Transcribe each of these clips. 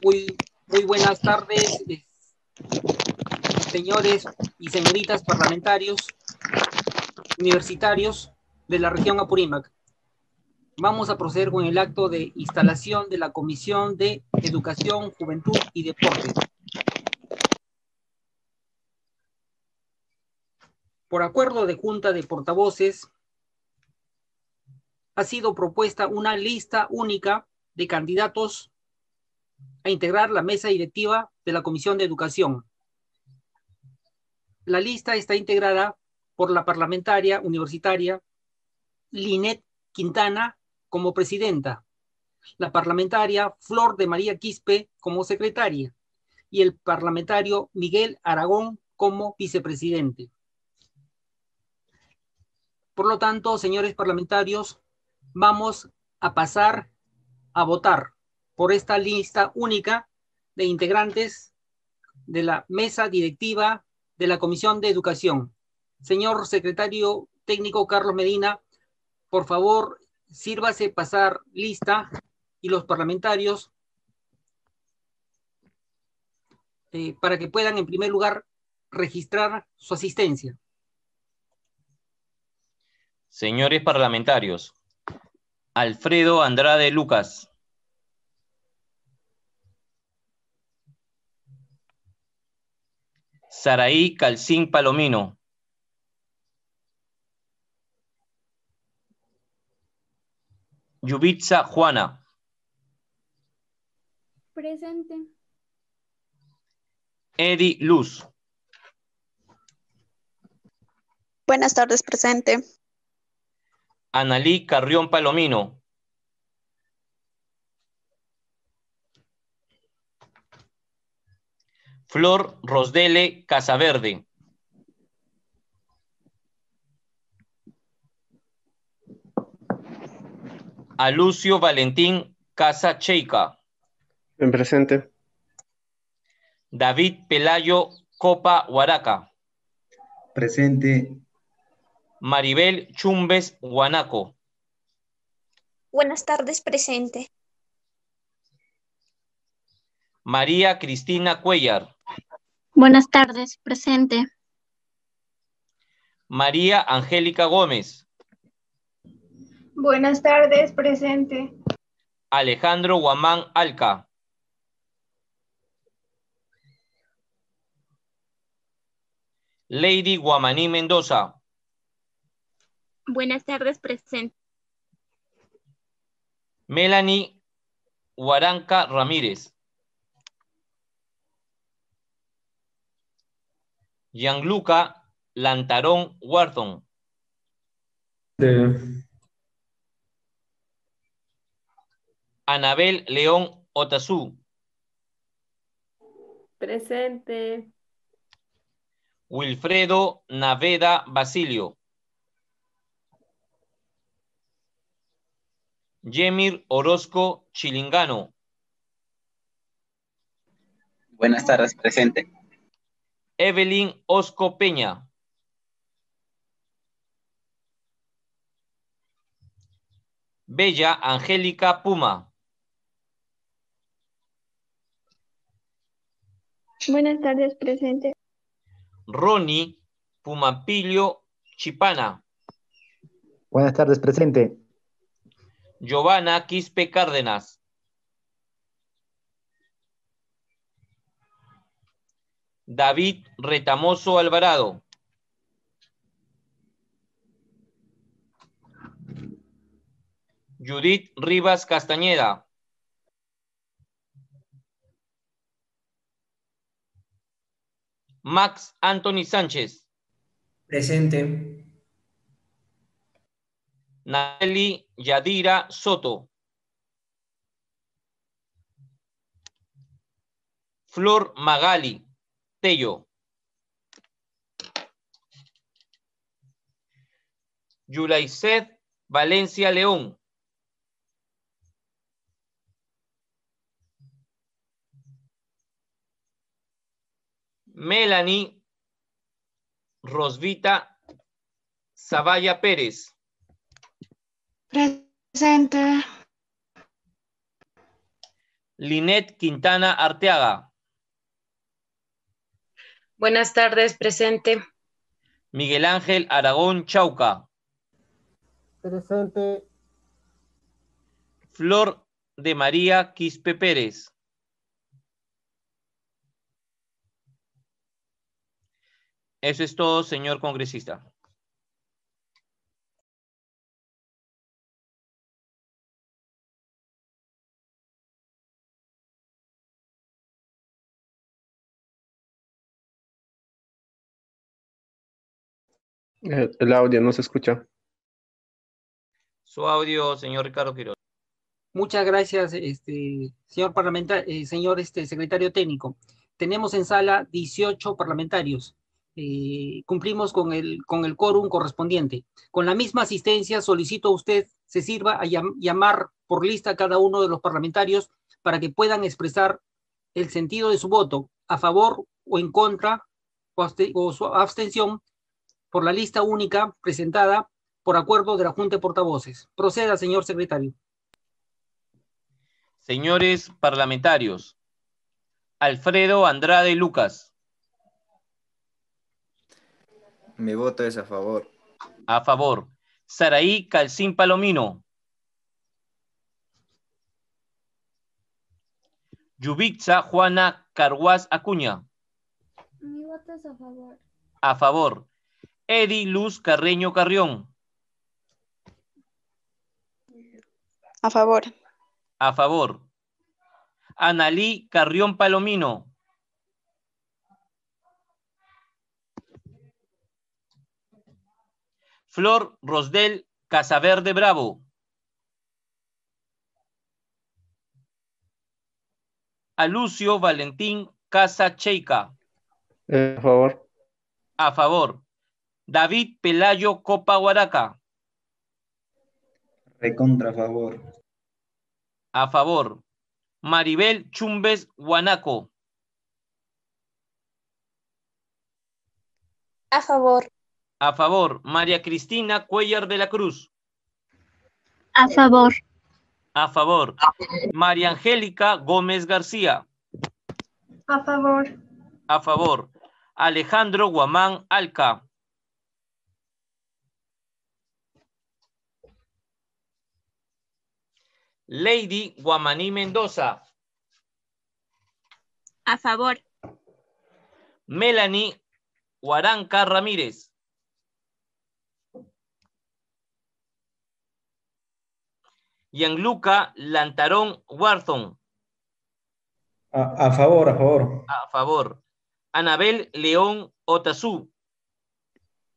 Muy buenas tardes, señores y señoritas parlamentarios universitarios de la región Apurímac. Vamos a proceder con el acto de instalación de la Comisión de Educación, Juventud y Deporte. Por acuerdo de Junta de Portavoces, ha sido propuesta una lista única de candidatos a integrar la mesa directiva de la Comisión de Educación. La lista está integrada por la parlamentaria universitaria Linet Quintana como presidenta, la parlamentaria Flor de María Quispe como secretaria y el parlamentario Miguel Aragón como vicepresidente. Por lo tanto, señores parlamentarios, vamos a pasar a votar por esta lista única de integrantes de la mesa directiva de la Comisión de Educación. Señor secretario técnico Carlos Medina, por favor, sírvase pasar lista y los parlamentarios para que puedan, en primer lugar, registrar su asistencia. Señores parlamentarios, Alfredo Andrade Lucas. Saraí Calcín Palomino. Yubitsa Juana. Presente. Edi Luz. Buenas tardes, presente. Analí Carrión Palomino. Flor Rosdele Casaverde. Alucio Valentín Casa Cheica. En presente. David Pelayo Copa Huaraca. Presente. Maribel Chumbes Guanaco. Buenas tardes, presente. María Cristina Cuellar. Buenas tardes, presente. María Angélica Gómez. Buenas tardes, presente. Alejandro Guamán Alca. Lady Guamaní Mendoza. Buenas tardes, presente. Melanie Huaranca Ramírez. Gianluca Lantarón Wharton. Anabel León Otazú. Presente. Wilfredo Naveda Basilio. Yemir Orozco Chilingano. Buenas tardes, presente. Evelyn Osco Peña. Bella Angélica Puma. Buenas tardes, presente. Ronnie Pumampilio Chipana. Buenas tardes, presente. Giovanna Quispe Cárdenas. David Retamoso Alvarado. Judith Rivas Castañeda. Max Anthony Sánchez. Presente. Nayeli Yadira Soto. Flor Magali Tello. Yulaicet Valencia León. Melanie Rosvita Zavalla Pérez. Presente. Linet Quintana Arteaga. Buenas tardes, presente. Miguel Ángel Aragón Chauca. Presente. Flor de María Quispe Pérez. Eso es todo, señor congresista. El audio no se escucha. Su audio, señor Ricardo Quiroz. Muchas gracias, señor parlamentario, señor secretario técnico. Tenemos en sala 18 parlamentarios. Cumplimos con el quórum correspondiente. Con la misma asistencia, solicito a usted se sirva a llamar por lista a cada uno de los parlamentarios para que puedan expresar el sentido de su voto, a favor o en contra, o su abstención, por la lista única presentada por acuerdo de la Junta de Portavoces. Proceda, señor secretario. Señores parlamentarios, Alfredo Andrade Lucas. Mi voto es a favor. A favor. Saraí Calcín Palomino. Yubitsa Juana Carguás Acuña. Mi voto es a favor. A favor. Edi Luz Carreño Carrión. A favor. A favor. Analí Carrión Palomino. Flor Rosdel Casaverde Bravo. Alucio Valentín Casa Cheica. A favor. A favor. David Pelayo Copa Huaraca. Recontra a favor. A favor. Maribel Chumbes Guanaco. A favor. A favor. María Cristina Cuellar de la Cruz. A favor. A favor. María Angélica Gómez García. A favor. A favor. Alejandro Guamán Alca. Lady Guamaní Mendoza. A favor. Melanie Huaranca Ramírez. Gianluca Lantarón Warton. A favor, a favor. A favor. Anabel León Otazú.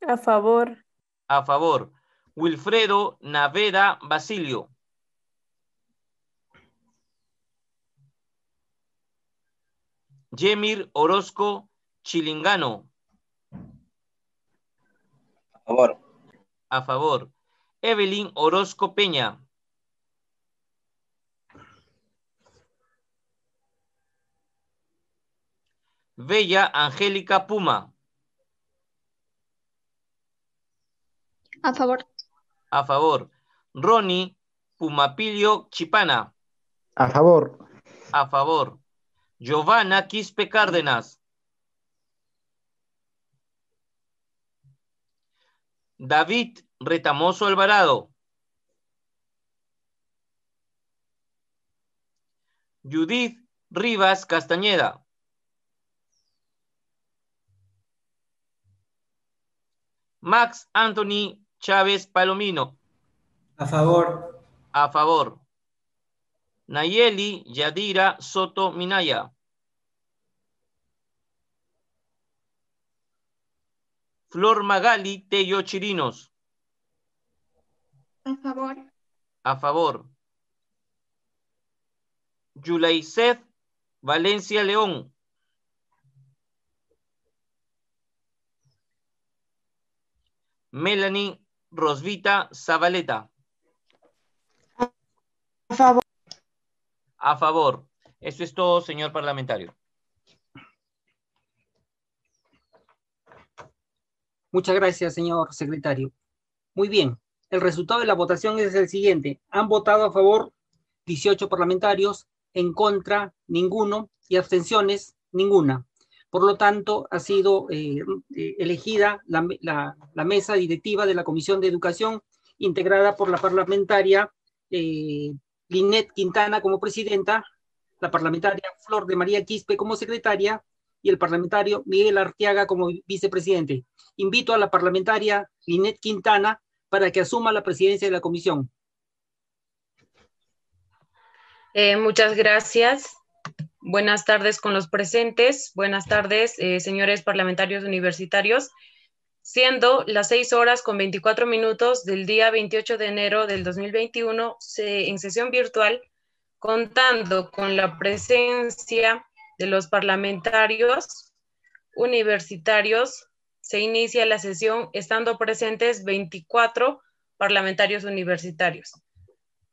A favor. A favor. Wilfredo Naveda Basilio. Yemir Orozco Chilingano. A favor. A favor. Evelyn Orozco Peña. Bella Angélica Puma. A favor. A favor. Ronnie Pumapilio Chipana. A favor. A favor. Giovanna Quispe Cárdenas. David Retamoso Alvarado. Judith Rivas Castañeda. Max Anthony Chávez Palomino. A favor. A favor. Nayeli Yadira Soto Minaya. Flor Magali Tello Chirinos. A favor. A favor. Yulaiseth Valencia León. Melanie Rosvita Zabaleta. A favor. A favor. Eso es todo, señor parlamentario. Muchas gracias, señor secretario. Muy bien. El resultado de la votación es el siguiente. Han votado a favor 18 parlamentarios, en contra, ninguno, y abstenciones, ninguna. Por lo tanto, ha sido elegida la mesa directiva de la Comisión de Educación, integrada por la parlamentaria Linet Quintana como presidenta, la parlamentaria Flor de María Quispe como secretaria y el parlamentario Miguel Arteaga como vicepresidente. Invito a la parlamentaria Linet Quintana para que asuma la presidencia de la comisión. Muchas gracias. Buenas tardes con los presentes. Buenas tardes, señores parlamentarios universitarios. Siendo las 6:24 del día 28 de enero del 2021, en sesión virtual, contando con la presencia de los parlamentarios universitarios, se inicia la sesión estando presentes 24 parlamentarios universitarios.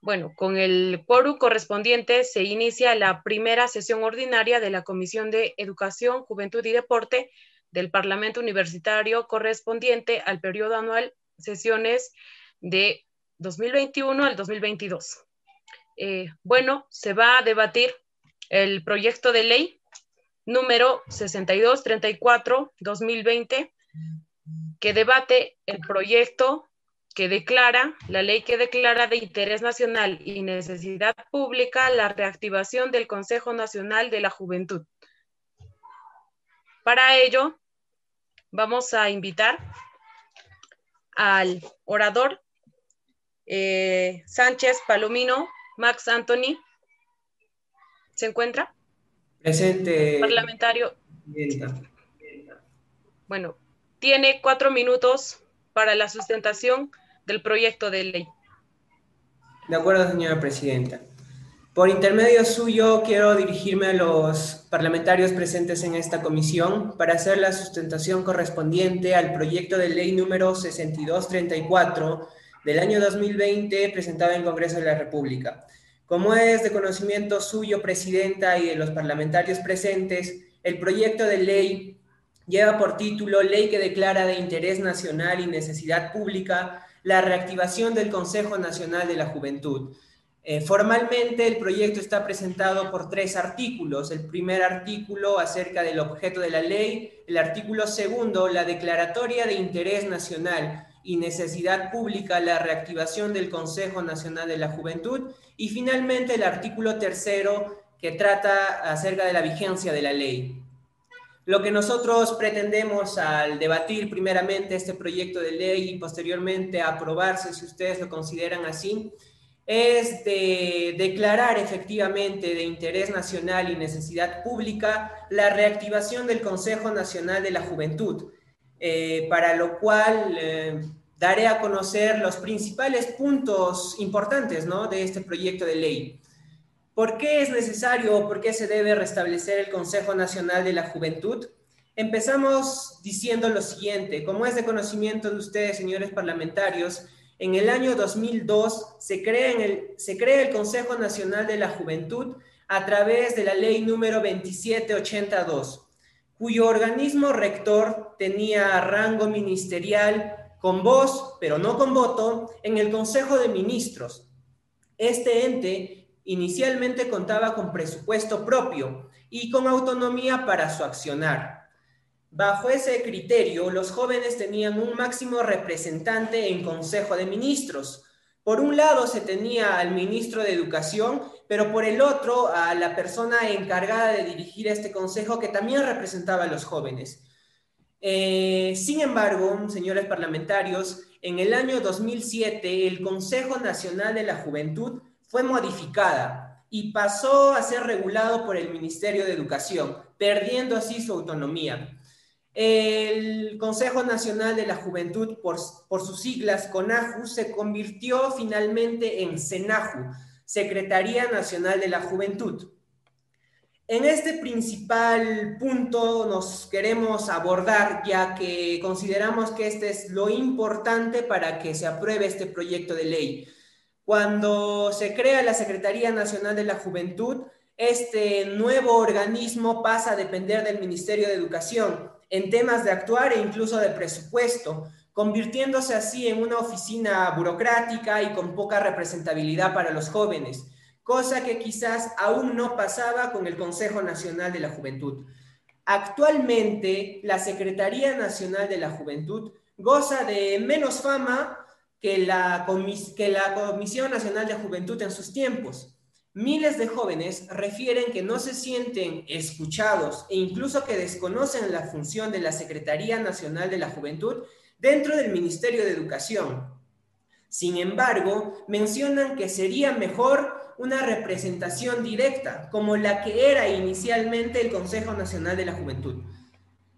Bueno, con el quórum correspondiente se inicia la primera sesión ordinaria de la Comisión de Educación, Juventud y Deporte del Parlamento Universitario correspondiente al periodo anual sesiones de 2021 al 2022. Bueno, se va a debatir el proyecto de ley número 6234-2020, que debate el proyecto que declara, la ley que declara de interés nacional y necesidad pública la reactivación del Consejo Nacional de la Juventud. Para ello, vamos a invitar al orador Sánchez Palomino Max Anthony. ¿Se encuentra? Presente. Parlamentario. Presidenta. Bueno, tiene 4 minutos para la sustentación del proyecto de ley. De acuerdo, señora presidenta. Por intermedio suyo, quiero dirigirme a los parlamentarios presentes en esta comisión para hacer la sustentación correspondiente al proyecto de ley número 6234 del año 2020, presentado en Congreso de la República. Como es de conocimiento suyo, presidenta, y de los parlamentarios presentes, el proyecto de ley lleva por título Ley que declara de interés nacional y necesidad pública la reactivación del Consejo Nacional de la Juventud. Formalmente, el proyecto está presentado por 3 artículos. El primer artículo acerca del objeto de la ley, el artículo segundo, la declaratoria de interés nacional y necesidad pública, la reactivación del Consejo Nacional de la Juventud, y finalmente el artículo tercero, que trata acerca de la vigencia de la ley. Lo que nosotros pretendemos al debatir primeramente este proyecto de ley y posteriormente aprobarse, si ustedes lo consideran así, es de declarar efectivamente de interés nacional y necesidad pública la reactivación del Consejo Nacional de la Juventud, para lo cual daré a conocer los principales puntos importantes, ¿no?, de este proyecto de ley. ¿Por qué es necesario o por qué se debe restablecer el Consejo Nacional de la Juventud? Empezamos diciendo lo siguiente. Como es de conocimiento de ustedes, señores parlamentarios, en el año 2002 se crea el Consejo Nacional de la Juventud a través de la ley número 2782, cuyo organismo rector tenía rango ministerial con voz, pero no con voto, en el Consejo de Ministros. Este ente inicialmente contaba con presupuesto propio y con autonomía para su accionar. Bajo ese criterio, los jóvenes tenían un máximo representante en Consejo de Ministros. Por un lado se tenía al ministro de Educación, pero por el otro a la persona encargada de dirigir este consejo, que también representaba a los jóvenes. Sin embargo, señores parlamentarios, en el año 2007 el Consejo Nacional de la Juventud fue modificada y pasó a ser regulado por el Ministerio de Educación, perdiendo así su autonomía. El Consejo Nacional de la Juventud, por sus siglas CONAJU, se convirtió finalmente en SENAJU, Secretaría Nacional de la Juventud. En este principal punto nos queremos abordar, ya que consideramos que este es lo importante para que se apruebe este proyecto de ley. Cuando se crea la Secretaría Nacional de la Juventud, este nuevo organismo pasa a depender del Ministerio de Educación en temas de actuar e incluso de presupuesto, convirtiéndose así en una oficina burocrática y con poca representabilidad para los jóvenes. cosa que quizás aún no pasaba con el Consejo Nacional de la Juventud. Actualmente, la Secretaría Nacional de la Juventud goza de menos fama que la Comisión Nacional de Juventud en sus tiempos. Miles de jóvenes refieren que no se sienten escuchados e incluso que desconocen la función de la Secretaría Nacional de la Juventud dentro del Ministerio de Educación. Sin embargo, mencionan que sería mejor una representación directa, como la que era inicialmente el Consejo Nacional de la Juventud.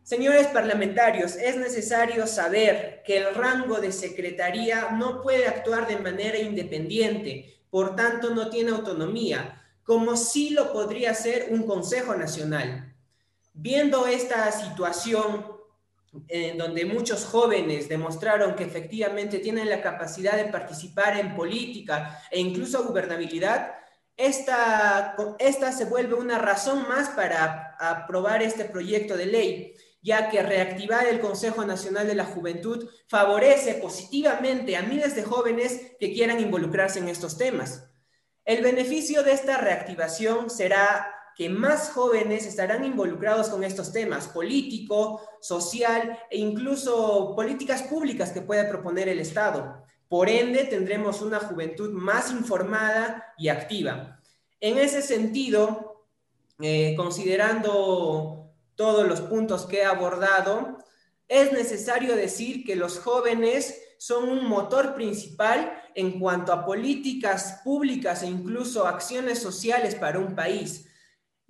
Señores parlamentarios, es necesario saber que el rango de secretaría no puede actuar de manera independiente, por tanto no tiene autonomía, como sí lo podría hacer un Consejo Nacional. Viendo esta situación en donde muchos jóvenes demostraron que efectivamente tienen la capacidad de participar en política e incluso gobernabilidad, esta se vuelve una razón más para aprobar este proyecto de ley, ya que reactivar el Consejo Nacional de la Juventud favorece positivamente a miles de jóvenes que quieran involucrarse en estos temas. El beneficio de esta reactivación será que más jóvenes estarán involucrados con estos temas, político, social e incluso políticas públicas que pueda proponer el Estado. Por ende, tendremos una juventud más informada y activa. En ese sentido, considerando todos los puntos que he abordado, es necesario decir que los jóvenes son un motor principal en cuanto a políticas públicas e incluso acciones sociales para un país.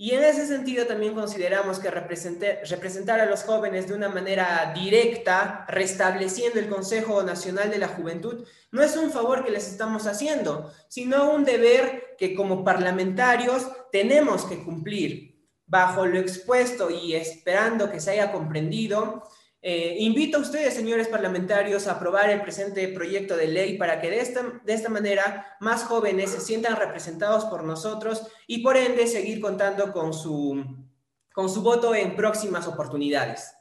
Y en ese sentido también consideramos que representar a los jóvenes de una manera directa, restableciendo el Consejo Nacional de la Juventud, no es un favor que les estamos haciendo, sino un deber que como parlamentarios tenemos que cumplir. Bajo lo expuesto y esperando que se haya comprendido, invito a ustedes, señores parlamentarios, a aprobar el presente proyecto de ley para que de esta manera más jóvenes se sientan representados por nosotros y por ende seguir contando con su voto en próximas oportunidades.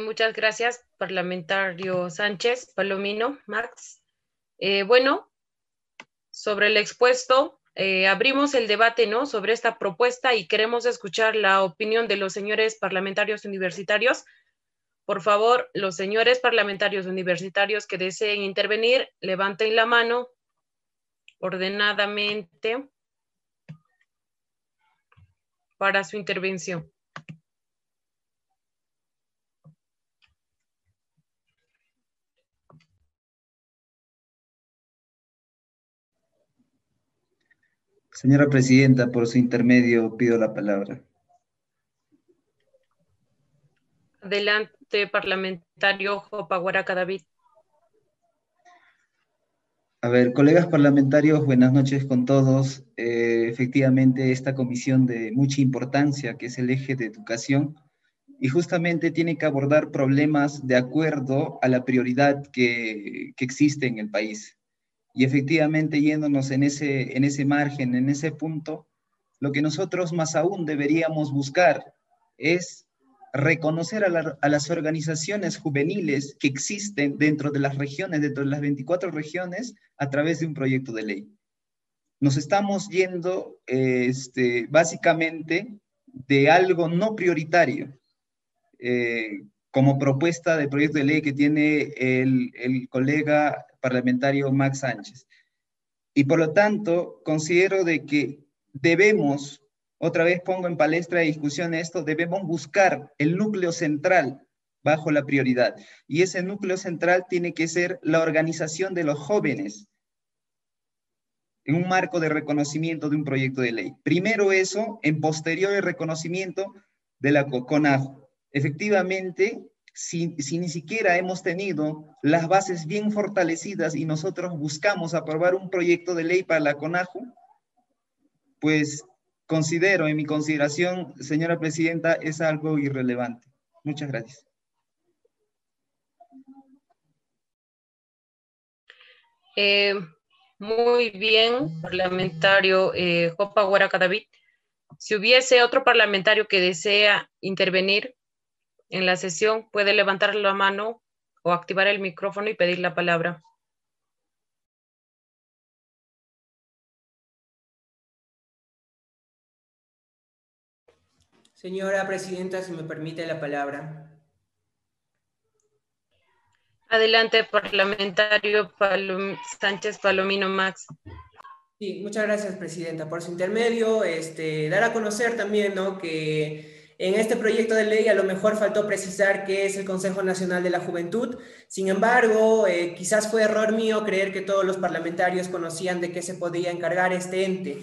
Muchas gracias, parlamentario Sánchez, Palomino, Max. Bueno, sobre el expuesto, abrimos el debate, ¿no?, sobre esta propuesta y queremos escuchar la opinión de los señores parlamentarios universitarios. Por favor, los señores parlamentarios universitarios que deseen intervenir, levanten la mano ordenadamente para su intervención. Señora Presidenta, por su intermedio pido la palabra. Adelante, parlamentario Jopaguaraca David. A ver, colegas parlamentarios, buenas noches con todos. Efectivamente, esta comisión de mucha importancia, que es el eje de educación, y justamente tiene que abordar problemas de acuerdo a la prioridad que existe en el país. Y efectivamente, yéndonos en ese margen, en ese punto, lo que nosotros más aún deberíamos buscar es reconocer a las organizaciones juveniles que existen dentro de las regiones, dentro de las 24 regiones, a través de un proyecto de ley. Nos estamos yendo básicamente de algo no prioritario, como propuesta de proyecto de ley que tiene el colega parlamentario Max Sánchez. Y por lo tanto, considero de que debemos, otra vez pongo en palestra de discusión esto, debemos buscar el núcleo central bajo la prioridad. Y ese núcleo central tiene que ser la organización de los jóvenes en un marco de reconocimiento de un proyecto de ley. Primero eso, en posterior el reconocimiento de la CONAJU. Efectivamente, si ni siquiera hemos tenido las bases bien fortalecidas y nosotros buscamos aprobar un proyecto de ley para la CONAJU, pues considero, en mi consideración, señora Presidenta, es algo irrelevante. Muchas gracias. Muy bien, parlamentario Jopaguaraca David. Si hubiese otro parlamentario que desea intervenir en la sesión, puede levantar la mano o activar el micrófono y pedir la palabra. Señora Presidenta, si me permite la palabra. Adelante, parlamentario Sánchez Palomino Max. Sí, muchas gracias, Presidenta. Por su intermedio, dar a conocer también, ¿no?, que en este proyecto de ley a lo mejor faltó precisar qué es el Consejo Nacional de la Juventud. Sin embargo, quizás fue error mío creer que todos los parlamentarios conocían de qué se podía encargar este ente.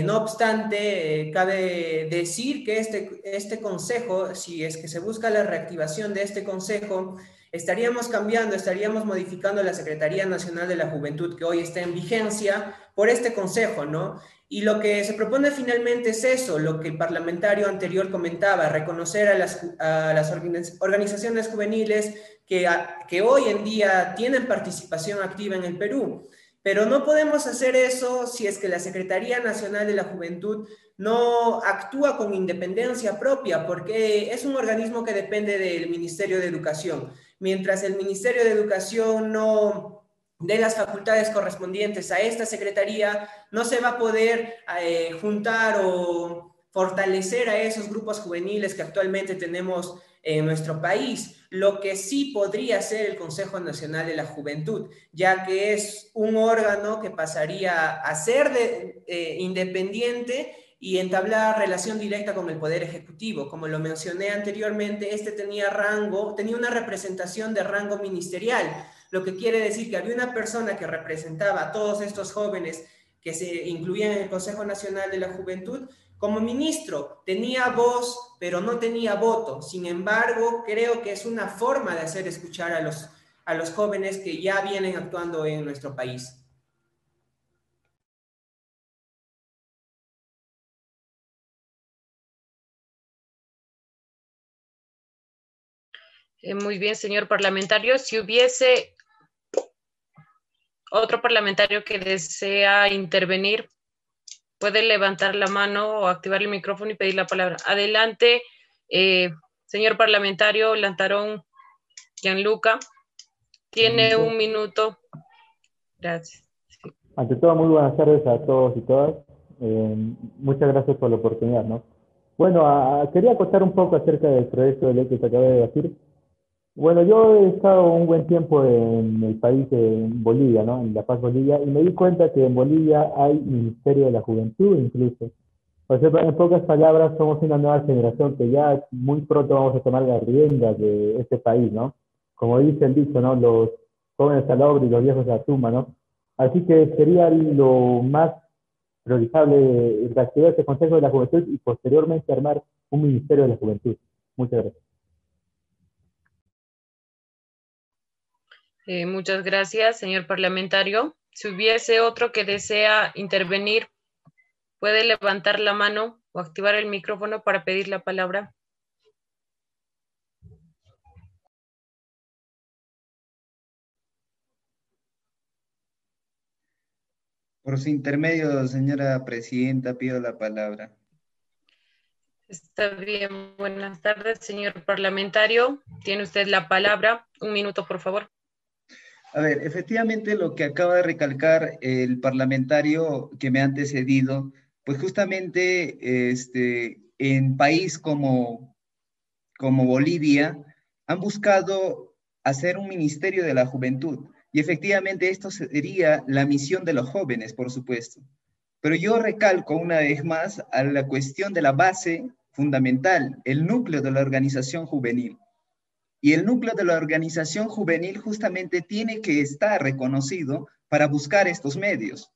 No obstante, cabe decir que este consejo, si es que se busca la reactivación de este consejo, estaríamos cambiando, estaríamos modificando la Secretaría Nacional de la Juventud, que hoy está en vigencia, por este consejo, ¿no? Y lo que se propone finalmente es eso, lo que el parlamentario anterior comentaba, reconocer a las organizaciones juveniles que hoy en día tienen participación activa en el Perú. Pero no podemos hacer eso si es que la Secretaría Nacional de la Juventud no actúa con independencia propia, porque es un organismo que depende del Ministerio de Educación. Mientras el Ministerio de Educación no dé las facultades correspondientes a esta secretaría, no se va a poder juntar o fortalecer a esos grupos juveniles que actualmente tenemos en nuestro país. Lo que sí podría ser el Consejo Nacional de la Juventud, ya que es un órgano que pasaría a ser independiente y entablar relación directa con el Poder Ejecutivo. Como lo mencioné anteriormente, tenía una representación de rango ministerial, lo que quiere decir que había una persona que representaba a todos estos jóvenes que se incluían en el Consejo Nacional de la Juventud. Como ministro tenía voz, pero no tenía voto. Sin embargo, creo que es una forma de hacer escuchar a los jóvenes que ya vienen actuando en nuestro país. Muy bien, señor parlamentario. Si hubiese otro parlamentario que desea intervenir, puede levantar la mano o activar el micrófono y pedir la palabra. Adelante, señor parlamentario Lantarón Gianluca. Tiene un minuto. Gracias. Ante todo, muy buenas tardes a todos y todas. Muchas gracias por la oportunidad, ¿no? Bueno, quería contar un poco acerca del proyecto de ley que se acaba de debatir. Bueno, yo he estado un buen tiempo en el país, en Bolivia, ¿no? En La Paz, Bolivia, y me di cuenta que en Bolivia hay Ministerio de la Juventud incluso. O sea, en pocas palabras, somos una nueva generación que ya muy pronto vamos a tomar las riendas de este país, ¿no? Como dice el dicho, ¿no? Los jóvenes al obra y los viejos a la tumba, ¿no? Así que sería lo más priorizable reactivar este Consejo de la Juventud y posteriormente armar un Ministerio de la Juventud. Muchas gracias. Muchas gracias, señor parlamentario. Si hubiese otro que desea intervenir, puede levantar la mano o activar el micrófono para pedir la palabra. Por su intermedio, señora presidenta, pido la palabra. Está bien. Buenas tardes, señor parlamentario. Tiene usted la palabra. Un minuto, por favor. A ver, efectivamente lo que acaba de recalcar el parlamentario que me ha antecedido, pues justamente en país como Bolivia han buscado hacer un ministerio de la juventud y efectivamente esto sería la misión de los jóvenes, por supuesto. Pero yo recalco una vez más a la cuestión de la base fundamental, el núcleo de la organización juvenil. Y el núcleo de la organización juvenil justamente tiene que estar reconocido para buscar estos medios.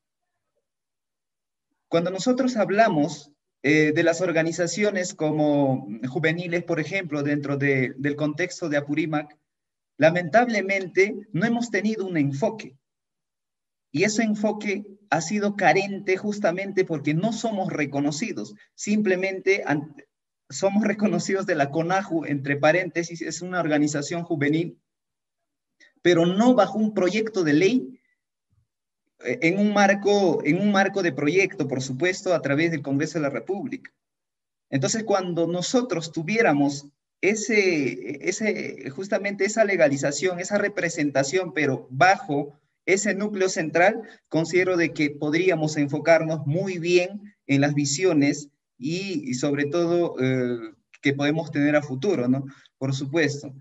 Cuando nosotros hablamos de las organizaciones como juveniles, por ejemplo, dentro del contexto de Apurímac, lamentablemente no hemos tenido un enfoque. Y ese enfoque ha sido carente justamente porque no somos reconocidos. Simplemente somos reconocidos de la CONAJU, entre paréntesis, es una organización juvenil, pero no bajo un proyecto de ley, en un marco de proyecto, por supuesto, a través del Congreso de la República. Entonces, cuando nosotros tuviéramos justamente esa legalización, esa representación, pero bajo ese núcleo central, considero de que podríamos enfocarnos muy bien en las visiones y sobre todo que podemos tener a futuro, ¿no? Por supuesto.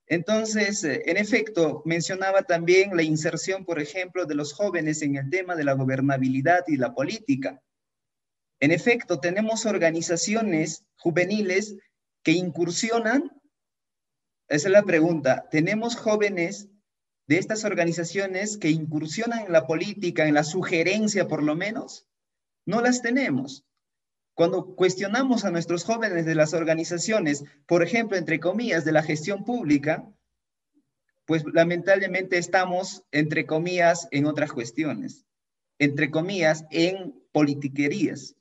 Entonces, en efecto, mencionaba también la inserción, por ejemplo, de los jóvenes en el tema de la gobernabilidad y la política. En efecto, tenemos organizaciones juveniles que incursionan. Esa es la pregunta. ¿Tenemos jóvenes de estas organizaciones que incursionan en la política, en la sugerencia por lo menos? No las tenemos. Cuando cuestionamos a nuestros jóvenes de las organizaciones, por ejemplo, entre comillas, de la gestión pública, pues lamentablemente estamos, entre comillas, en otras cuestiones, entre comillas, en politiquerías,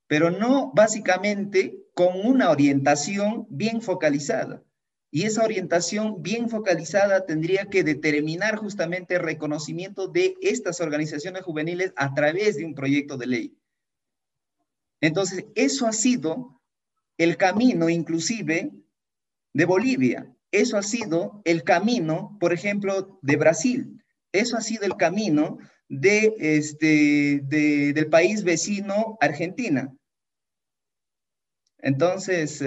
pero no básicamente con una orientación bien focalizada. Y esa orientación bien focalizada tendría que determinar justamente el reconocimiento de estas organizaciones juveniles a través de un proyecto de ley. Entonces, eso ha sido el camino inclusive de Bolivia. Eso ha sido el camino, por ejemplo, de Brasil. Eso ha sido el camino del país vecino, Argentina. Entonces,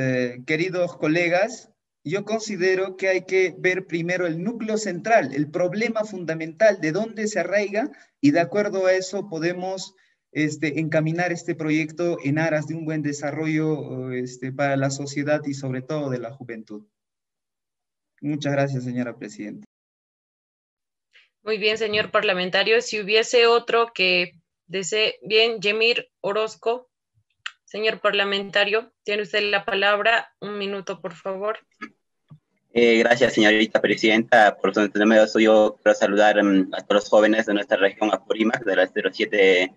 queridos colegas, yo considero que hay que ver primero el núcleo central, el problema fundamental, de dónde se arraiga, y de acuerdo a eso podemos encaminar este proyecto en aras de un buen desarrollo para la sociedad y sobre todo de la juventud. Muchas gracias, señora presidenta. Muy bien, señor parlamentario. Si hubiese otro que desee, bien, Yemir Orozco. Señor parlamentario, tiene usted la palabra. 1 minuto, por favor. Gracias, señorita presidenta. Por su intermedio, yo quiero saludar a todos los jóvenes de nuestra región Apurímac, de las 07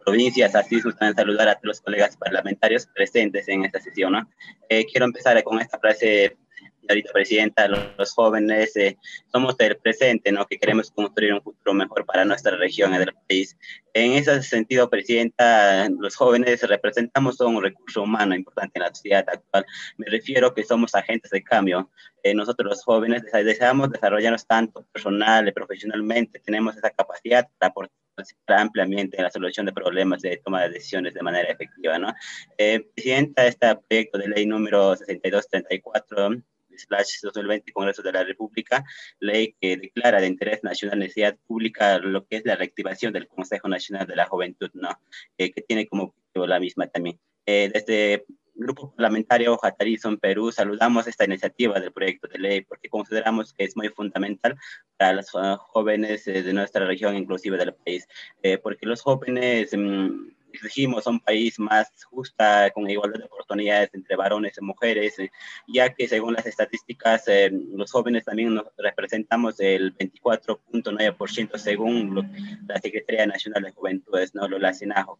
provincias. Así también saludar a todos los colegas parlamentarios presentes en esta sesión, ¿no? Quiero empezar con esta frase, señorita presidenta: los jóvenes somos el presente, ¿no? Que queremos construir un futuro mejor para nuestra región y del país. En ese sentido, presidenta, los jóvenes representamos un recurso humano importante en la sociedad actual. Me refiero que somos agentes de cambio. Nosotros los jóvenes deseamos desarrollarnos tanto personal y profesionalmente. Tenemos esa capacidad para participar ampliamente en la solución de problemas de toma de decisiones de manera efectiva, ¿no? Presidenta, este proyecto de ley número 6234/2020, Congreso de la República, ley que declara de interés nacional necesidad pública lo que es la reactivación del Consejo Nacional de la Juventud, ¿no? Que tiene como objetivo la misma también. Desde Grupo Parlamentario Jatarizón Perú saludamos esta iniciativa del proyecto de ley porque consideramos que es muy fundamental para los jóvenes de nuestra región, inclusive del país, porque los jóvenes exigimos un país más justo, con igualdad de oportunidades entre varones y mujeres, ya que según las estadísticas, los jóvenes también nos representamos el 24.9% según la Secretaría Nacional de Juventudes, ¿no? La SINAJO.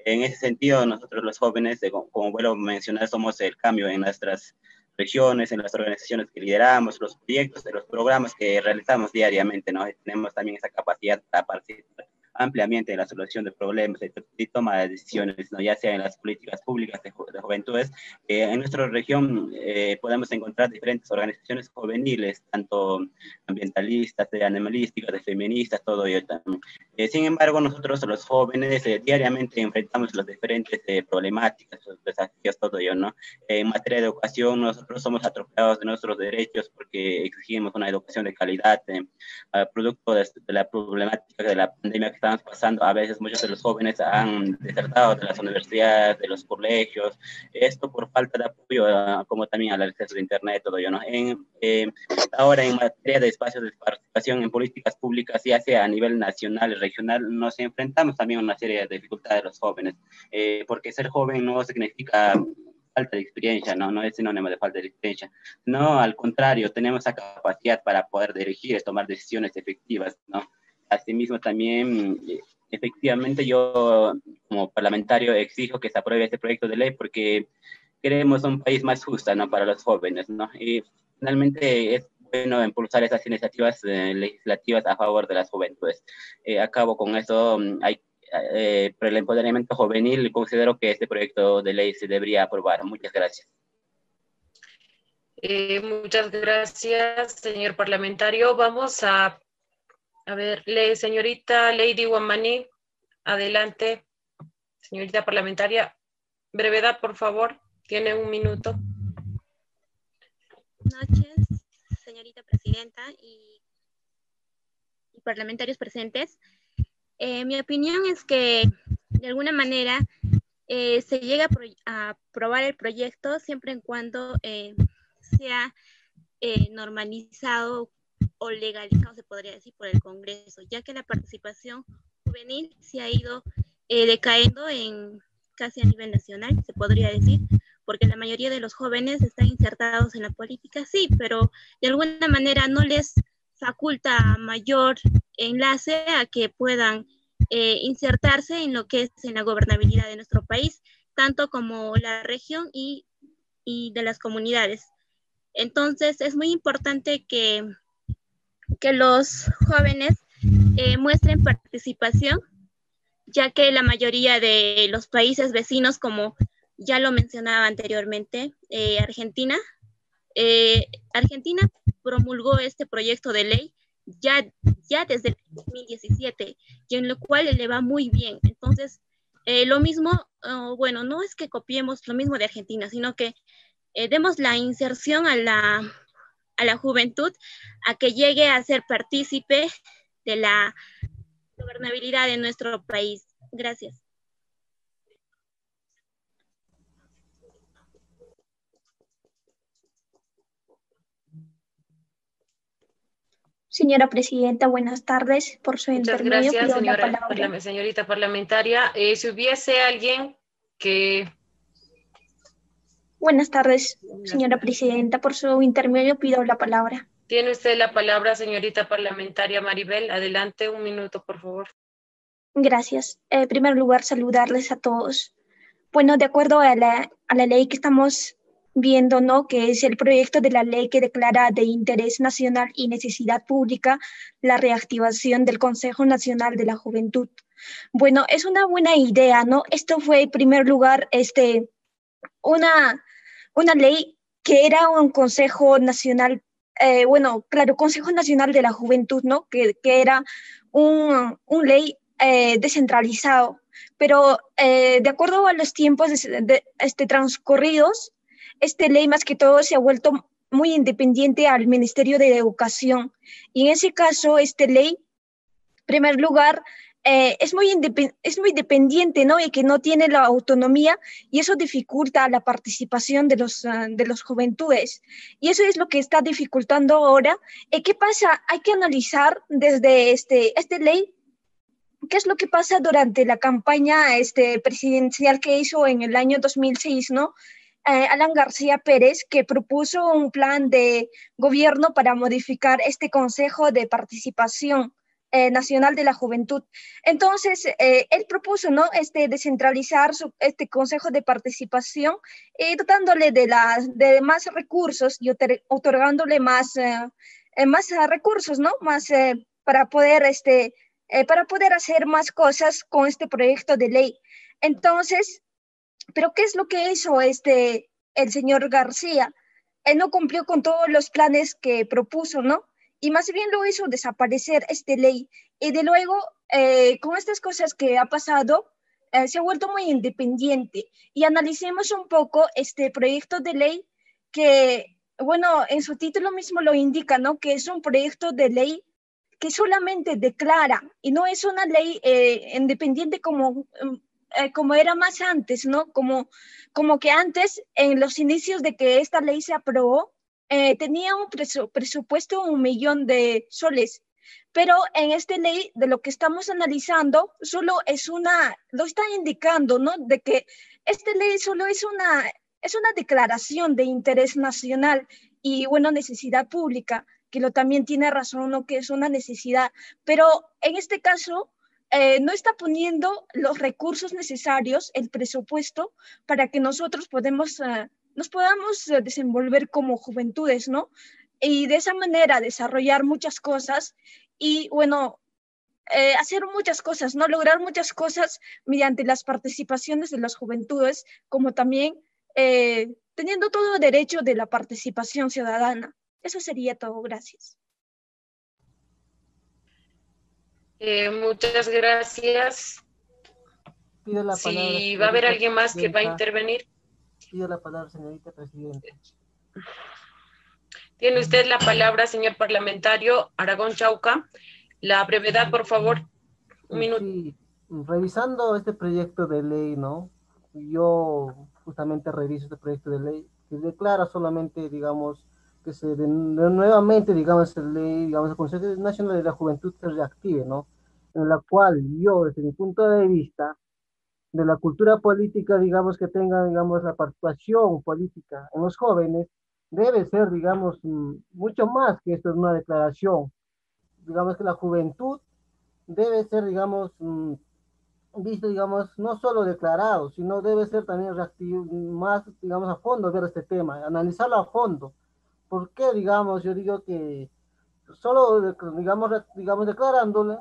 En ese sentido, nosotros los jóvenes, como vuelvo a mencionar, somos el cambio en nuestras regiones, en las organizaciones que lideramos, los proyectos, los programas que realizamos diariamente, ¿no? Tenemos también esa capacidad para participar ampliamente en la solución de problemas y toma de decisiones, ¿no? Ya sea en las políticas públicas de juventudes. En nuestra región podemos encontrar diferentes organizaciones juveniles, tanto ambientalistas, de animalísticas, de feministas, todo ello también. Sin embargo, nosotros los jóvenes diariamente enfrentamos las diferentes problemáticas, los desafíos, todo ello, ¿no? En materia de educación, nosotros somos atropellados de nuestros derechos porque exigimos una educación de calidad, producto de la problemática de la pandemia que estamos pasando. A veces muchos de los jóvenes han desertado de las universidades, de los colegios, esto por falta de apoyo, como también al acceso de internet, todo ello, ¿no? Ahora, en materia de espacios de participación en políticas públicas, ya sea a nivel nacional y regional, nos enfrentamos también a una serie de dificultades de los jóvenes, porque ser joven no significa falta de experiencia, no es sinónimo de falta de experiencia, no, al contrario, tenemos esa capacidad para poder dirigir y tomar decisiones efectivas, ¿no? Asimismo, también, efectivamente, yo como parlamentario exijo que se apruebe este proyecto de ley porque queremos un país más justo, ¿no? Para los jóvenes, ¿no? Y finalmente es bueno impulsar esas iniciativas legislativas a favor de las juventudes. Acabo con eso. Por el empoderamiento juvenil, considero que este proyecto de ley se debería aprobar. Muchas gracias. Muchas gracias, señor parlamentario. Vamos a ver, señorita Lady Wamani, adelante, señorita parlamentaria. Brevedad, por favor. Tiene 1 minuto. Buenas noches, señorita presidenta y parlamentarios presentes. Mi opinión es que de alguna manera se llega a aprobar el proyecto siempre en cuando sea normalizado o legalizado, se podría decir, por el Congreso, ya que la participación juvenil se ha ido decayendo en casi a nivel nacional, se podría decir, porque la mayoría de los jóvenes están insertados en la política, sí, pero de alguna manera no les faculta mayor enlace a que puedan insertarse en lo que es en la gobernabilidad de nuestro país, tanto como la región y de las comunidades. Entonces es muy importante que los jóvenes muestren participación, ya que la mayoría de los países vecinos, como ya lo mencionaba anteriormente, Argentina promulgó este proyecto de ley ya desde el 2017, y en lo cual le va muy bien. Entonces, lo mismo, bueno, no es que copiemos lo mismo de Argentina, sino que demos la inserción a la juventud a que llegue a ser partícipe de la gobernabilidad de nuestro país. Gracias. Señora presidenta, buenas tardes. Por su Muchas intermedio gracias, pido la palabra. señorita parlamentaria. Si hubiese alguien que... Buenas tardes, señora presidenta. Por su intermedio pido la palabra. Tiene usted la palabra, señorita parlamentaria Maribel. Adelante, 1 minuto, por favor. Gracias. En primer lugar, saludarles a todos. Bueno, de acuerdo a la ley que estamos viendo, ¿no?, que es el proyecto de la ley que declara de interés nacional y necesidad pública la reactivación del Consejo Nacional de la Juventud. Bueno, es una buena idea, ¿no? Esto fue, en primer lugar, una ley que era un Consejo Nacional, Consejo Nacional de la Juventud, ¿no?, que era un ley descentralizado, pero de acuerdo a los tiempos transcurridos, esta ley más que todo se ha vuelto muy independiente al Ministerio de Educación, y en ese caso esta ley, en primer lugar, es muy dependiente, ¿no?, y que no tiene la autonomía, y eso dificulta la participación de los juventudes, y eso es lo que está dificultando ahora. ¿Qué pasa? Hay que analizar desde esta ley qué es lo que pasa durante la campaña presidencial que hizo en el año 2006, ¿no? Alan García Pérez, que propuso un plan de gobierno para modificar este Consejo de Participación Nacional de la Juventud. Entonces, él propuso, ¿no?, descentralizar este Consejo de Participación, dotándole de más recursos y otorgándole más recursos, ¿no?, para poder hacer más cosas con este proyecto de ley. Entonces, ¿pero qué es lo que hizo el señor García? Él no cumplió con todos los planes que propuso, ¿no? Y más bien lo hizo desaparecer esta ley. Y de luego, con estas cosas que ha pasado, se ha vuelto muy independiente. Y analicemos un poco este proyecto de ley que, bueno, en su título mismo lo indica, ¿no?, que es un proyecto de ley que solamente declara, y no es una ley independiente como era más antes, ¿no? Como que antes, en los inicios de que esta ley se aprobó, tenía un presupuesto de 1 millón de soles, pero en esta ley, de lo que estamos analizando, solo lo está indicando, ¿no?, de que esta ley solo es una declaración de interés nacional y, bueno, necesidad pública, que también tiene razón, ¿no?, que es una necesidad, pero en este caso no está poniendo los recursos necesarios, el presupuesto, para que nosotros nos podamos desenvolver como juventudes, ¿no? Y de esa manera desarrollar muchas cosas y, bueno, hacer muchas cosas, ¿no? Lograr muchas cosas mediante las participaciones de las juventudes, como también teniendo todo derecho de la participación ciudadana. Eso sería todo. Gracias. Muchas gracias. Pido la palabra. Si va a haber alguien más que va a intervenir. Pido la palabra, señorita presidenta. Tiene usted la palabra, señor parlamentario Aragón Chauca. La brevedad, por favor. Un minuto. Sí, revisando este proyecto de ley, ¿no? Yo justamente reviso este proyecto de ley que declara solamente, digamos, que nuevamente, digamos, el Consejo Nacional de la Juventud se reactive, ¿no? En la cual yo, desde mi punto de vista, de la cultura política, digamos, que tenga, digamos, la participación política en los jóvenes, debe ser, digamos, mucho más que esto es una declaración. Digamos que la juventud debe ser, digamos, visto, digamos, no solo declarado, sino debe ser también reactivo, más, digamos, a fondo ver este tema, analizarlo a fondo. ¿Por qué, digamos, yo digo que solo, digamos, declarándole,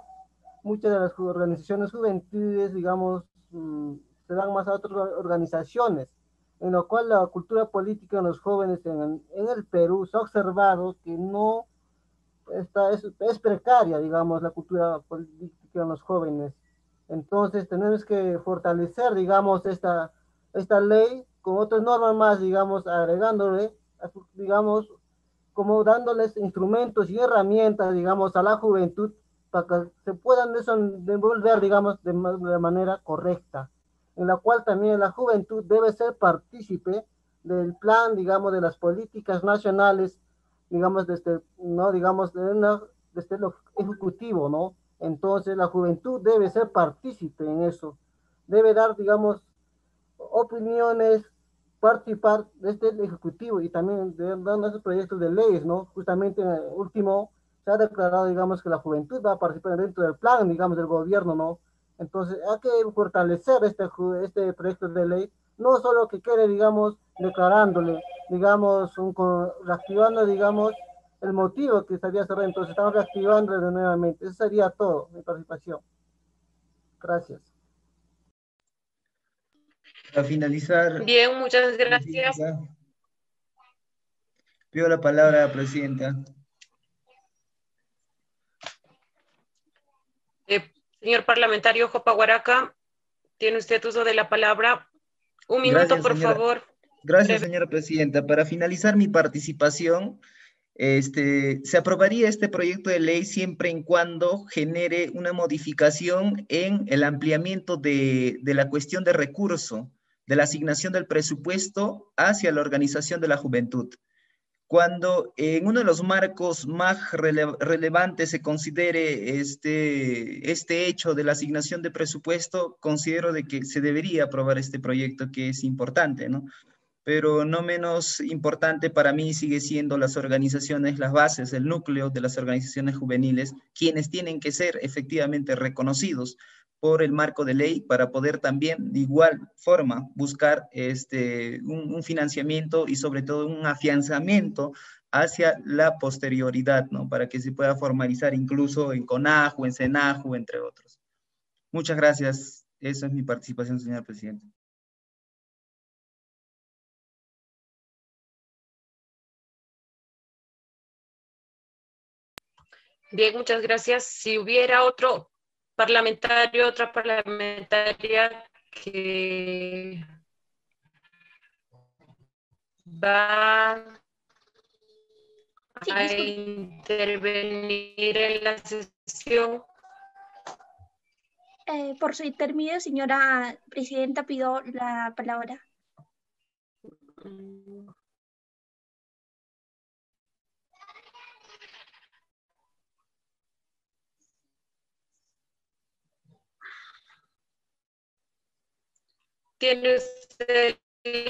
muchas de las organizaciones juveniles, digamos, se dan más a otras organizaciones, en lo cual la cultura política en los jóvenes en el Perú se ha observado que no es precaria, digamos, la cultura política en los jóvenes. Entonces tenemos que fortalecer, digamos, esta ley con otras normas más, digamos, agregándole, digamos, como dándoles instrumentos y herramientas, digamos, a la juventud para que se puedan desenvolver, digamos, de manera correcta, en la cual también la juventud debe ser partícipe del plan, digamos, de las políticas nacionales, digamos, desde lo ejecutivo, ¿no? Entonces la juventud debe ser partícipe en eso, debe dar, digamos, opiniones, participar desde el ejecutivo y también dando esos proyectos de leyes, ¿no? Justamente en el último se ha declarado, digamos, que la juventud va a participar dentro del plan, digamos, del gobierno, ¿no? Entonces hay que fortalecer este proyecto de ley, no solo que quede, digamos, declarándole, digamos, reactivando, digamos, el motivo que estaría cerrado. Entonces estamos reactivando nuevamente. Eso sería todo, mi participación. Gracias. Para finalizar. Bien, muchas gracias. Pido la palabra, presidenta. Señor parlamentario Jopa Guaraca, tiene usted uso de la palabra. Un minuto, Gracias, por señora. favor. Gracias, señora presidenta. Para finalizar mi participación, se aprobaría este proyecto de ley siempre y cuando genere una modificación en el ampliamiento de la cuestión de recurso, de la asignación del presupuesto hacia la organización de la juventud. Cuando en uno de los marcos más relevantes se considere este hecho de la asignación de presupuesto, considero de que se debería aprobar este proyecto, que es importante, ¿no? Pero no menos importante para mí sigue siendo las organizaciones, las bases, el núcleo de las organizaciones juveniles, quienes tienen que ser efectivamente reconocidos por el marco de ley para poder también de igual forma buscar un financiamiento y sobre todo un afianzamiento hacia la posterioridad, ¿no? Para que se pueda formalizar incluso en CONAJU, en SENAJU, entre otros. Muchas gracias. Esa es mi participación, señor presidente. Bien, muchas gracias. Si hubiera otro parlamentario, otra parlamentaria que va a intervenir en la sesión. Por su intermedio, señora presidenta, pido la palabra. Tiene usted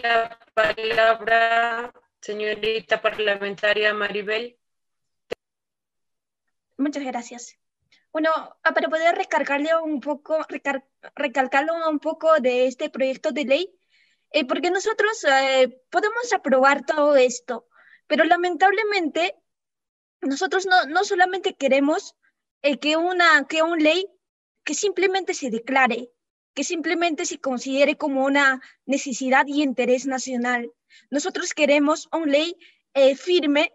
la palabra, señorita parlamentaria Maribel. Muchas gracias. Bueno, para poder recalcarle un poco de este proyecto de ley, porque nosotros podemos aprobar todo esto, pero lamentablemente nosotros no solamente queremos que una ley que simplemente se declare, que simplemente se considere como una necesidad y interés nacional. Nosotros queremos una ley firme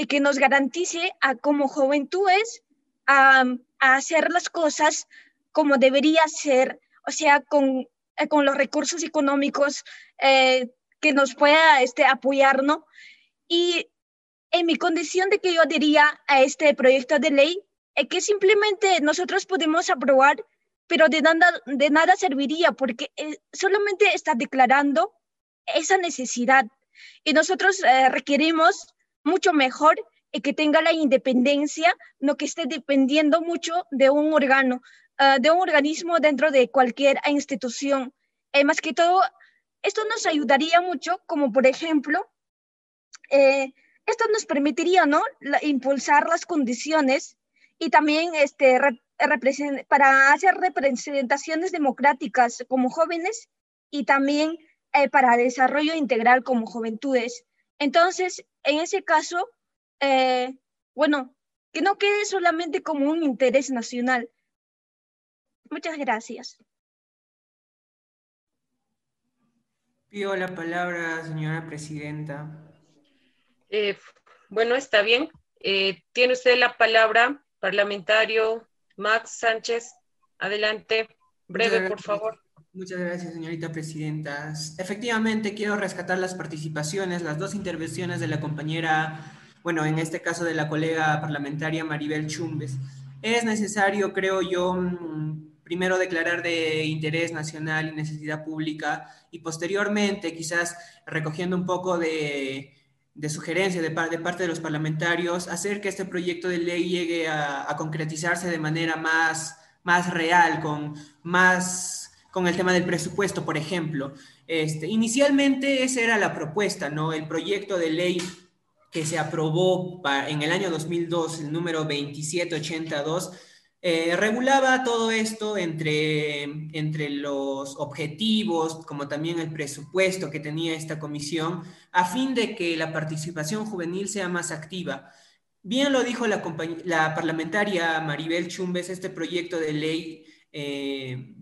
que nos garantice como juventudes a hacer las cosas como debería ser, o sea, con con los recursos económicos que nos pueda apoyar, ¿no? Y en mi condición de que yo adhería a este proyecto de ley, que simplemente nosotros podemos aprobar, pero de nada serviría porque solamente está declarando esa necesidad. Y nosotros requerimos mucho mejor que tenga la independencia, no que esté dependiendo mucho de un órgano, de un organismo dentro de cualquier institución. Más que todo, esto nos ayudaría mucho, como por ejemplo, esto nos permitiría, ¿no? Impulsar las condiciones y también para hacer representaciones democráticas como jóvenes y también para desarrollo integral como juventudes. Entonces, en ese caso, bueno, que no quede solamente como un interés nacional. Muchas gracias. Pido la palabra, señora presidenta. Bueno, está bien. Tiene usted la palabra, parlamentario Max Sánchez. Adelante, breve, por favor. Muchas gracias, señorita presidenta. Efectivamente, quiero rescatar las participaciones, las dos intervenciones de la compañera, bueno, en este caso de la colega parlamentaria Maribel Chumbes. Es necesario, creo yo, primero declarar de interés nacional y necesidad pública y posteriormente, quizás recogiendo un poco de sugerencia de parte de los parlamentarios, hacer que este proyecto de ley llegue a concretizarse de manera más real, con el tema del presupuesto, por ejemplo. Inicialmente esa era la propuesta, ¿no? El proyecto de ley que se aprobó en el año 2002, el número 2782, regulaba todo esto entre los objetivos, como también el presupuesto que tenía esta comisión, a fin de que la participación juvenil sea más activa. Bien lo dijo la parlamentaria Maribel Chumbes, este proyecto de ley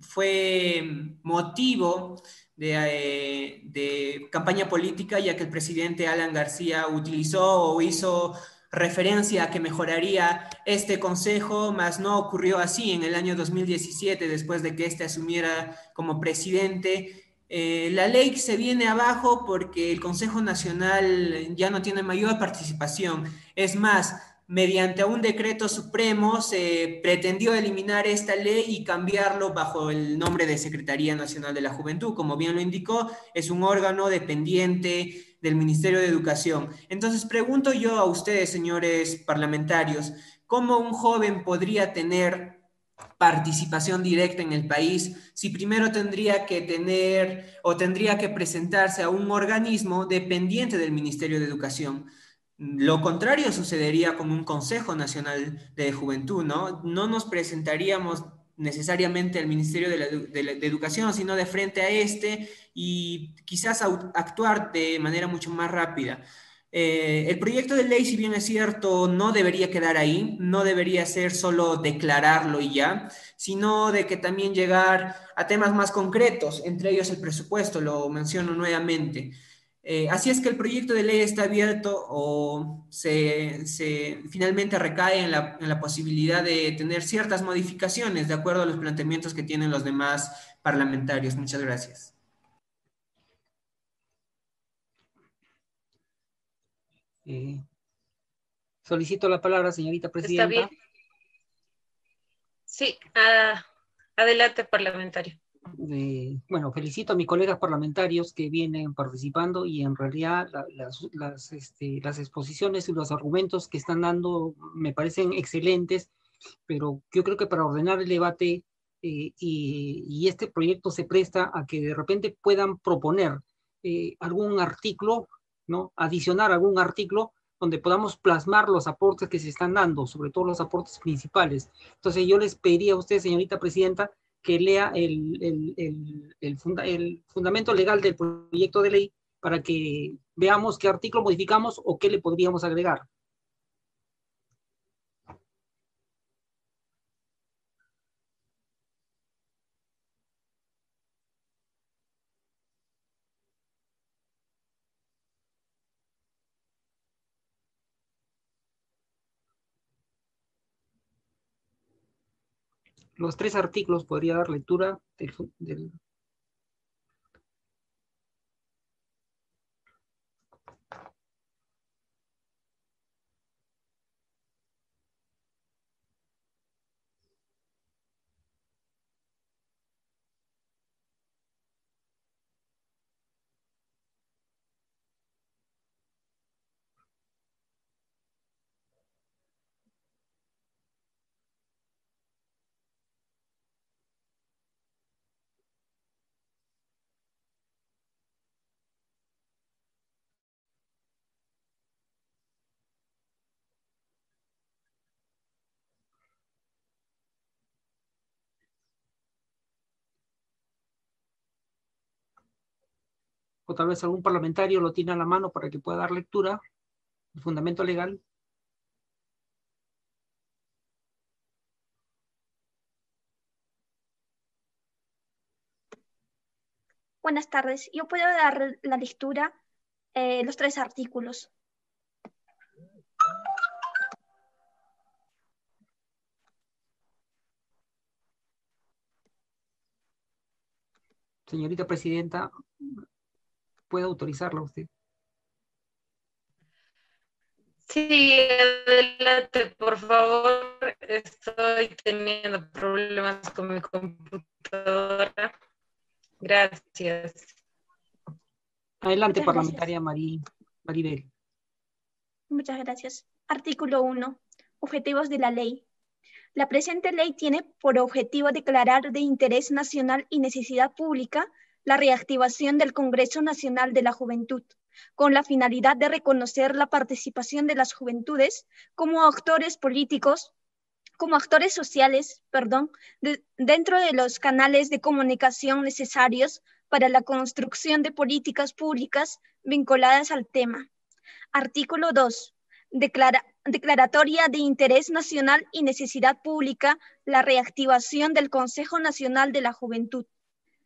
fue motivo de campaña política, ya que el presidente Alan García utilizó o hizo referencia a que mejoraría este consejo, mas no ocurrió así. En el año 2017, después de que este asumiera como presidente, la ley se viene abajo porque el Consejo Nacional ya no tiene mayor participación. Es más, mediante un decreto supremo se pretendió eliminar esta ley y cambiarlo bajo el nombre de Secretaría Nacional de la Juventud. Como bien lo indicó, es un órgano dependiente del Ministerio de Educación. Entonces, pregunto yo a ustedes, señores parlamentarios, ¿cómo un joven podría tener participación directa en el país si primero tendría que tener o tendría que presentarse a un organismo dependiente del Ministerio de Educación? Lo contrario sucedería con un Consejo Nacional de Juventud, ¿no? No nos presentaríamos necesariamente al Ministerio de Educación, sino de frente a este y quizás actuar de manera mucho más rápida. El proyecto de ley, si bien es cierto, no debería quedar ahí, no debería ser solo declararlo y ya, sino de que también llegar a temas más concretos, entre ellos el presupuesto, lo menciono nuevamente. Así es que el proyecto de ley está abierto o finalmente recae en la posibilidad de tener ciertas modificaciones de acuerdo a los planteamientos que tienen los demás parlamentarios. Muchas gracias. Solicito la palabra, señorita presidenta. Está bien. Sí, adelante, parlamentario. Bueno, felicito a mis colegas parlamentarios que vienen participando y en realidad las exposiciones y los argumentos que están dando me parecen excelentes, pero yo creo que para ordenar el debate y este proyecto se presta a que de repente puedan proponer algún artículo, ¿no? Adicionar algún artículo donde podamos plasmar los aportes que se están dando, sobre todo los aportes principales. Entonces yo les pediría a usted, señorita presidenta, que lea el fundamento legal del proyecto de ley para que veamos qué artículo modificamos o qué le podríamos agregar. Los 3 artículos podría dar lectura del o tal vez algún parlamentario lo tiene a la mano para que pueda dar lectura, el fundamento legal. Buenas tardes. Yo puedo dar la lectura, los 3 artículos. Señorita Presidenta, ¿puede autorizarla usted? Sí, adelante, por favor. Estoy teniendo problemas con mi computadora. Gracias. Adelante, Muchas parlamentaria Maribel. Muchas gracias. Artículo 1. Objetivos de la ley. La presente ley tiene por objetivo declarar de interés nacional y necesidad pública la reactivación del Congreso Nacional de la Juventud, con la finalidad de reconocer la participación de las juventudes como actores políticos, como actores sociales, dentro de los canales de comunicación necesarios para la construcción de políticas públicas vinculadas al tema. Artículo 2. Declaratoria de interés nacional y necesidad pública la reactivación del Consejo Nacional de la Juventud.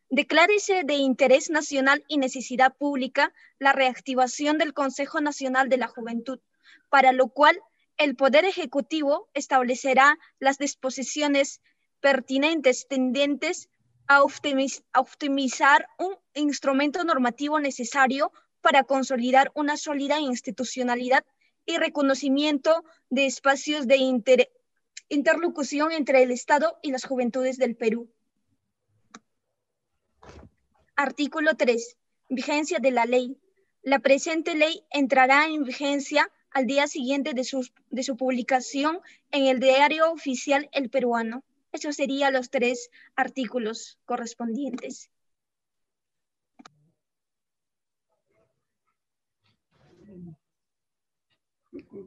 Declárese de interés nacional y necesidad pública la reactivación del Consejo Nacional de la Juventud, para lo cual el Poder Ejecutivo establecerá las disposiciones pertinentes tendentes a optimizar un instrumento normativo necesario para consolidar una sólida institucionalidad y reconocimiento de espacios de interlocución entre el Estado y las juventudes del Perú. Artículo 3. Vigencia de la ley. La presente ley entrará en vigencia al día siguiente de su publicación en el Diario Oficial El Peruano. Esos serían los 3 artículos correspondientes.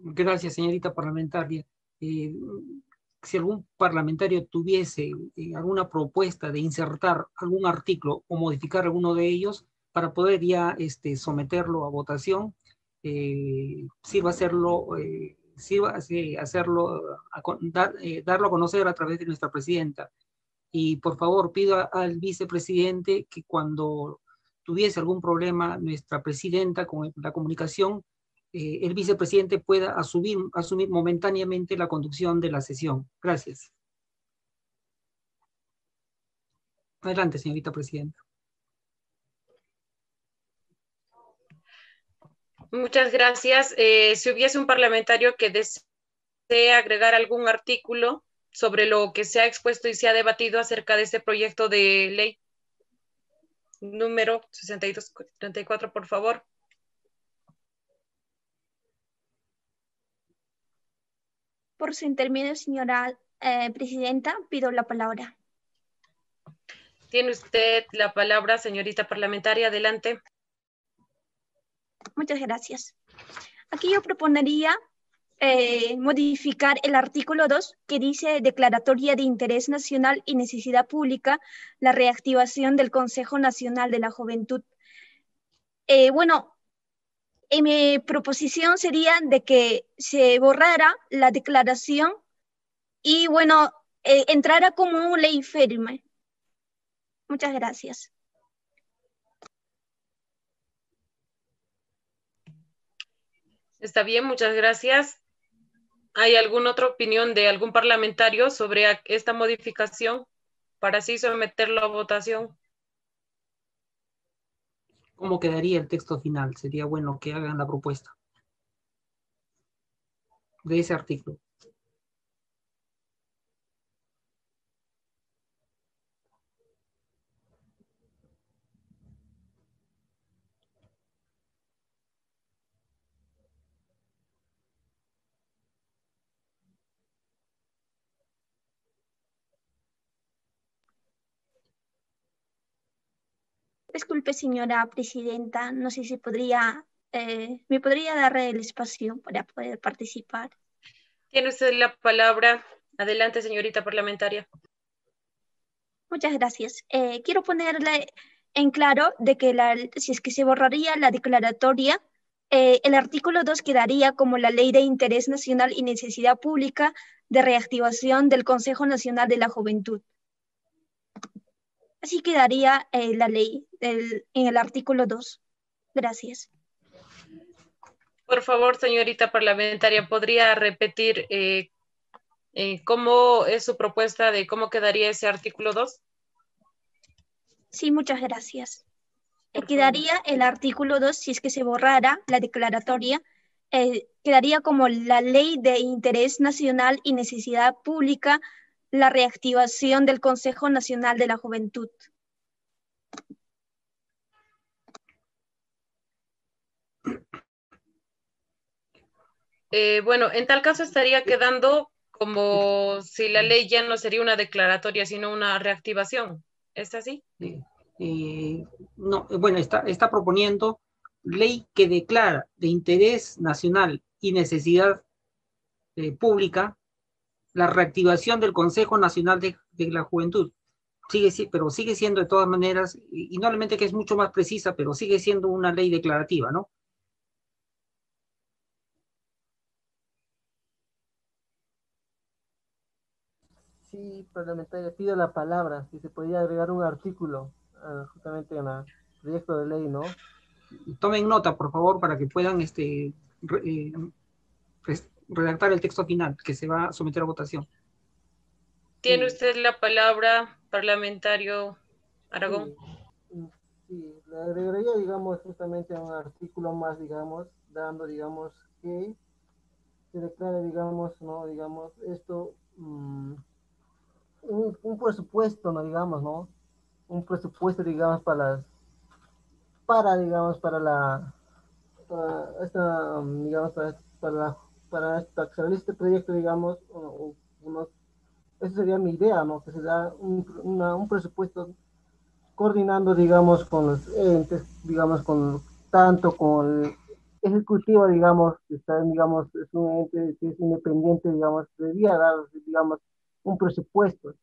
Gracias, señorita parlamentaria. Si algún parlamentario tuviese alguna propuesta de insertar algún artículo o modificar alguno de ellos para poder ya someterlo a votación, sirva hacerlo, darlo a conocer a través de nuestra presidenta. Y por favor pido al vicepresidente que cuando tuviese algún problema nuestra presidenta con la comunicación, el vicepresidente pueda asumir momentáneamente la conducción de la sesión. Gracias. Adelante, señorita presidenta. Muchas gracias. Si hubiese un parlamentario que desee agregar algún artículo sobre lo que se ha expuesto y se ha debatido acerca de este proyecto de ley número 6234, por favor. Por su intermedio, señora presidenta, pido la palabra. Tiene usted la palabra, señorita parlamentaria. Adelante. Muchas gracias. Aquí yo proponería modificar el artículo 2 que dice declaratoria de interés nacional y necesidad pública la reactivación del Consejo Nacional de la Juventud. Mi proposición sería de que se borrara la declaración y entrara como una ley firme. Muchas gracias. Está bien, muchas gracias. ¿Hay alguna otra opinión de algún parlamentario sobre esta modificación para así someterlo a votación? ¿Cómo quedaría el texto final? Sería bueno que hagan la propuesta de ese artículo. Disculpe, señora presidenta, no sé si me podría dar el espacio para poder participar. Tiene usted la palabra. Adelante, señorita parlamentaria. Muchas gracias. Quiero ponerle en claro de que si es que se borraría la declaratoria, el artículo 2 quedaría como la Ley de Interés Nacional y Necesidad Pública de Reactivación del Consejo Nacional de la Juventud. Así quedaría la ley en el artículo 2. Gracias. Por favor, señorita parlamentaria, ¿podría repetir cómo es su propuesta de cómo quedaría ese artículo 2? Sí, muchas gracias. Quedaría el artículo 2, si es que se borrara la declaratoria, quedaría como la Ley de Interés Nacional y Necesidad Pública, la reactivación del Consejo Nacional de la Juventud. Bueno, en tal caso estaría quedando como si la ley ya no sería una declaratoria, sino una reactivación. ¿Es así? No, bueno, está proponiendo ley que declara de interés nacional y necesidad pública la reactivación del Consejo Nacional de la Juventud. Pero sigue siendo de todas maneras, y no solamente que es mucho más precisa, pero sigue siendo una ley declarativa, ¿no? Sí, parlamentaria, pido la palabra, si se podría agregar un artículo justamente en el proyecto de ley, ¿no? Tomen nota, por favor, para que puedan redactar el texto final que se va a someter a votación. ¿Tiene usted la palabra, parlamentario Aragón? Sí, le agregaría, digamos, justamente un artículo más, digamos, dando, digamos, que se declare, digamos, ¿no? Digamos, esto, un presupuesto, ¿no? Digamos, ¿no? Un presupuesto, digamos, para que se realice este proyecto, digamos, esa sería mi idea, ¿no? Que se da un presupuesto coordinando, digamos, con los entes, digamos, tanto con el ejecutivo, digamos, que está, digamos, es un ente que es independiente, digamos, debería dar, digamos, un presupuesto.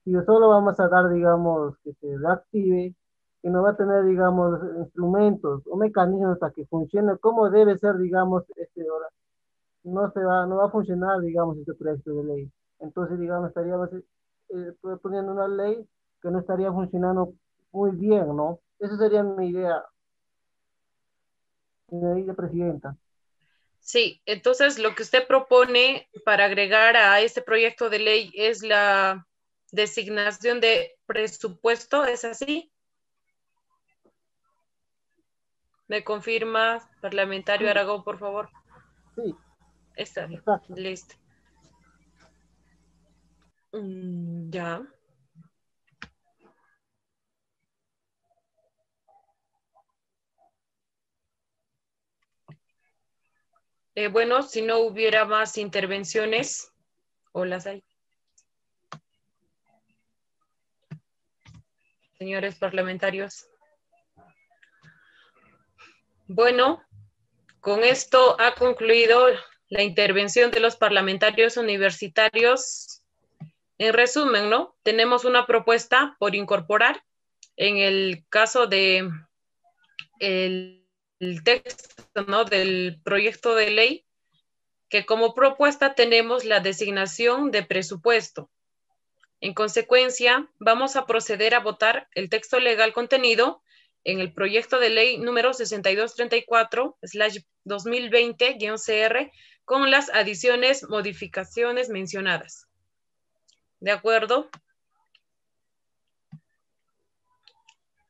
Si solo vamos a dar, digamos, que se reactive, que no va a tener, digamos, instrumentos o mecanismos para que funcione como debe ser, digamos, no va a funcionar, digamos, este proyecto de ley. Entonces, digamos, estaríamos poniendo una ley que no estaría funcionando muy bien, ¿no? Esa sería mi idea, señorita presidenta. Sí, entonces lo que usted propone para agregar a este proyecto de ley es la designación de presupuesto, ¿es así? ¿Me confirma, parlamentario Aragón, por favor? Sí. Está bien, listo. Ya. Bueno, si no hubiera más intervenciones, ¿o las hay? Señores parlamentarios. Bueno, con esto ha concluido la intervención de los parlamentarios universitarios. En resumen, ¿no? Tenemos una propuesta por incorporar en el caso de el texto, ¿no? Del proyecto de ley, que como propuesta tenemos la designación de presupuesto. En consecuencia, vamos a proceder a votar el texto legal contenido en el proyecto de ley número 6234/2020-CR con las adiciones, modificaciones mencionadas. ¿De acuerdo?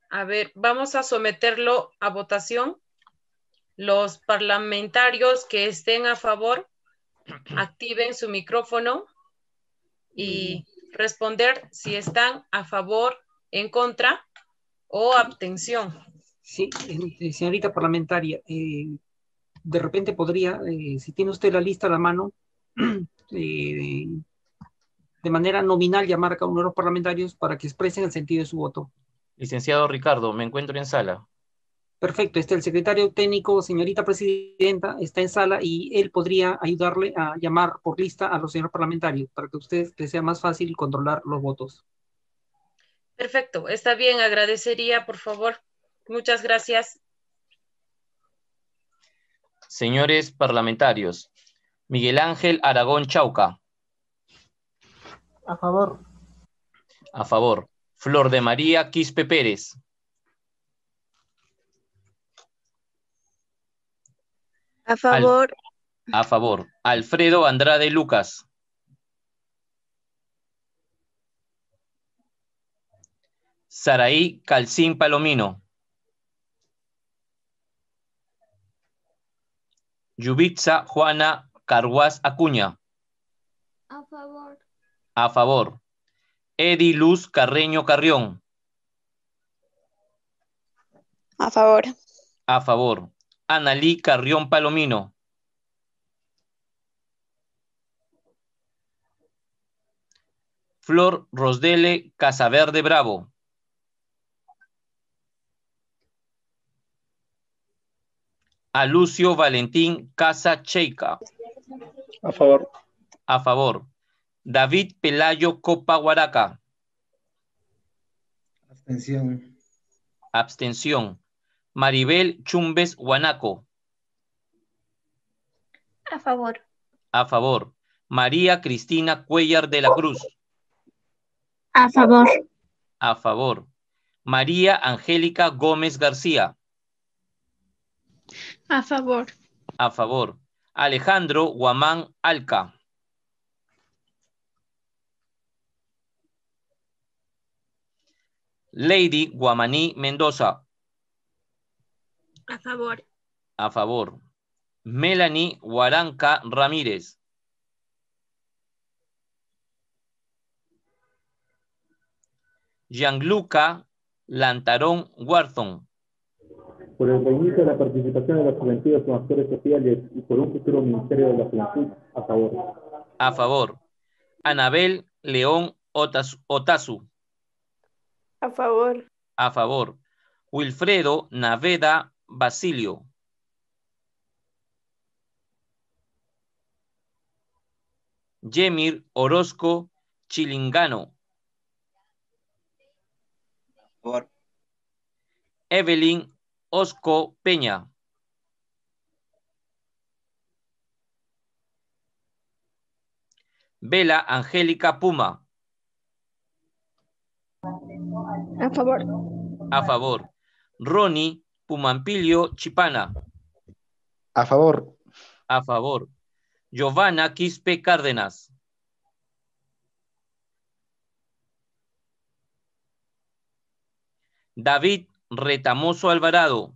A ver, vamos a someterlo a votación. Los parlamentarios que estén a favor, activen su micrófono y responder si están a favor, en contra o abstención. Sí, señorita parlamentaria, de repente podría, si tiene usted la lista a la mano, de manera nominal llamar a cada uno de los parlamentarios para que expresen el sentido de su voto. Licenciado Ricardo, me encuentro en sala. Perfecto, el secretario técnico, señorita presidenta, está en sala y él podría ayudarle a llamar por lista a los señores parlamentarios para que a ustedes les sea más fácil controlar los votos. Perfecto, está bien, agradecería, por favor. Muchas gracias. Señores parlamentarios, Miguel Ángel Aragón Chauca. A favor. A favor. Flor de María Quispe Pérez. A favor. A favor. Alfredo Andrade Lucas. Saraí Calcín Palomino. Yubitsa Juana Carguás Acuña. A favor. A favor. Edi Luz Carreño Carrión. A favor. A favor. Analí Carrión Palomino. Flor Rosdele Casaverde Bravo. A Lucio Valentín Casa Cheika. A favor. A favor. David Pelayo Copa Guaraca. Abstención. Abstención. Maribel Chumbes Guanaco. A favor. A favor. María Cristina Cuellar de la Cruz. A favor. A favor. María Angélica Gómez García. A favor. A favor. Alejandro Guamán Alca. Lady Guamaní Mendoza. A favor. A favor. Melanie Huaranca Ramírez. Gianluca Lantarón Guarzón. Por el reinicio de la participación de las juventudes con actores sociales y por un futuro Ministerio de la Juventud, a favor. A favor. Anabel León Otazu. A favor. A favor. Wilfredo Naveda Basilio. Yemir Orozco Chilingano. Por. Evelyn Osco Peña. Vela Angélica Puma. A favor. A favor. Ronnie Pumampilio Chipana. A favor. A favor. Giovanna Quispe Cárdenas. David Retamoso Alvarado.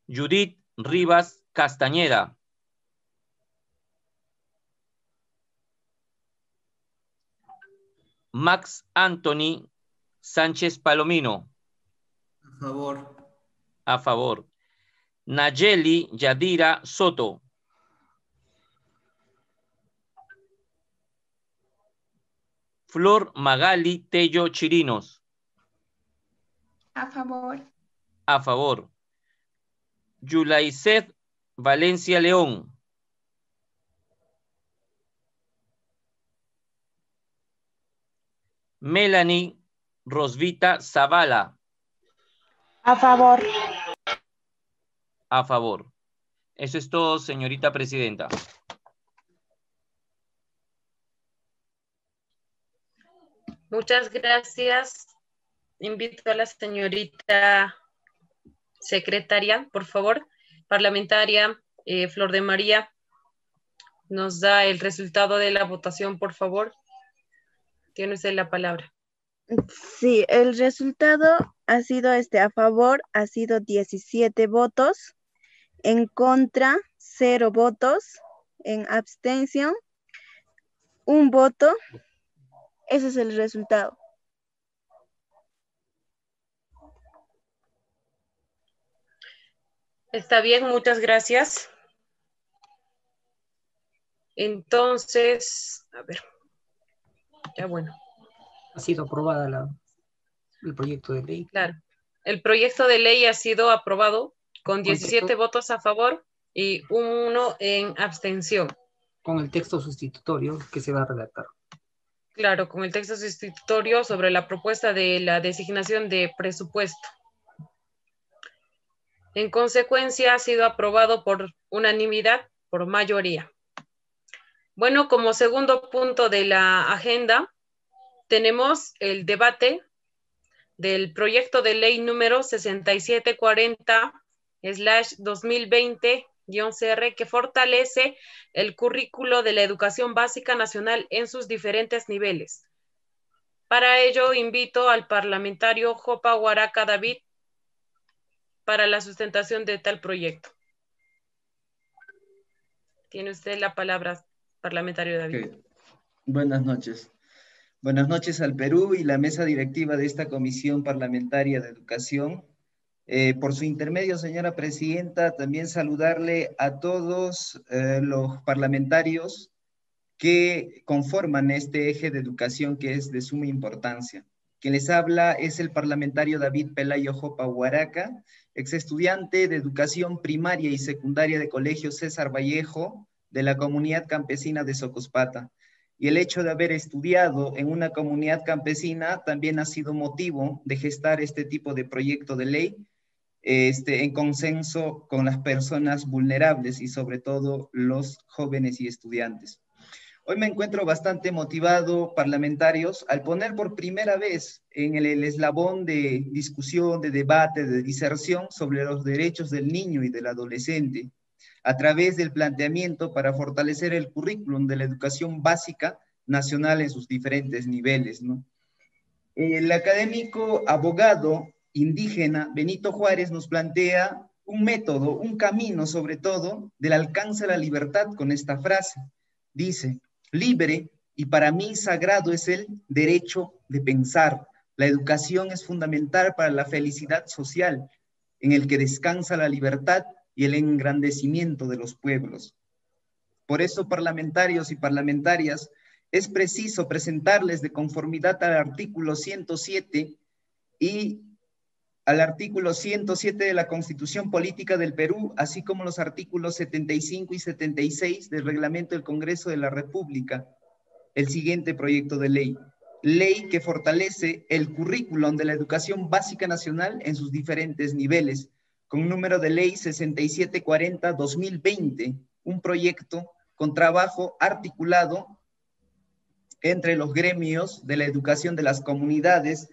Judith Rivas Castañeda. Max Anthony Sánchez Palomino. A favor. A favor. Nayeli Yadira Soto. Flor Magali Tello Chirinos. A favor. A favor. Yulaicet Valencia León. Melanie Rosvita Zavala. A favor. A favor. Eso es todo, señorita presidenta. Muchas gracias. Invito a la señorita secretaria, por favor, parlamentaria Flor de María. Nos da el resultado de la votación, por favor. Tiene usted la palabra. Sí, el resultado ha sido a favor, ha sido 17 votos, en contra 0 votos, en abstención 1 voto. Ese es el resultado. Está bien, muchas gracias. Entonces, a ver. Ya bueno. Ha sido aprobada el proyecto de ley. Claro. El proyecto de ley ha sido aprobado con 17 texto, votos a favor y 1 en abstención. con el texto sustitutorio que se va a redactar. Claro, con el texto sustitutorio sobre la propuesta de la designación de presupuesto. En consecuencia, ha sido aprobado por unanimidad, por mayoría. Bueno, como segundo punto de la agenda, tenemos el debate del proyecto de ley número 6740/2020-CR que fortalece el currículo de la educación básica nacional en sus diferentes niveles. Para ello, invito al parlamentario Jopa Huaraca David para la sustentación de tal proyecto. Tiene usted la palabra, parlamentario David. Okay. Buenas noches. Buenas noches al Perú y la mesa directiva de esta Comisión Parlamentaria de Educación. Por su intermedio, señora presidenta, también saludarle a todos los parlamentarios que conforman este eje de educación que es de suma importancia. Quien les habla es el parlamentario David Pelayo Jopa Huaraca, ex estudiante de educación primaria y secundaria de Colegio César Vallejo de la comunidad campesina de Socospata. Y el hecho de haber estudiado en una comunidad campesina también ha sido motivo de gestar este tipo de proyecto de ley en consenso con las personas vulnerables y sobre todo los jóvenes y estudiantes. Hoy me encuentro bastante motivado, parlamentarios, al poner por primera vez en el eslabón de discusión, de debate, de diserción sobre los derechos del niño y del adolescente, a través del planteamiento para fortalecer el currículum de la educación básica nacional en sus diferentes niveles, ¿no? El académico abogado indígena Benito Juárez nos plantea un método, un camino sobre todo, del alcance a la libertad con esta frase. Dice: libre y para mí sagrado es el derecho de pensar. La educación es fundamental para la felicidad social, en el que descansa la libertad y el engrandecimiento de los pueblos. Por eso, parlamentarios y parlamentarias, es preciso presentarles de conformidad al artículo 107 y al artículo 107 de la Constitución Política del Perú, así como los artículos 75 y 76 del Reglamento del Congreso de la República, el siguiente proyecto de ley. Ley que fortalece el currículum de la educación básica nacional en sus diferentes niveles, con número de ley 6740-2020, un proyecto con trabajo articulado entre los gremios de la educación de las comunidades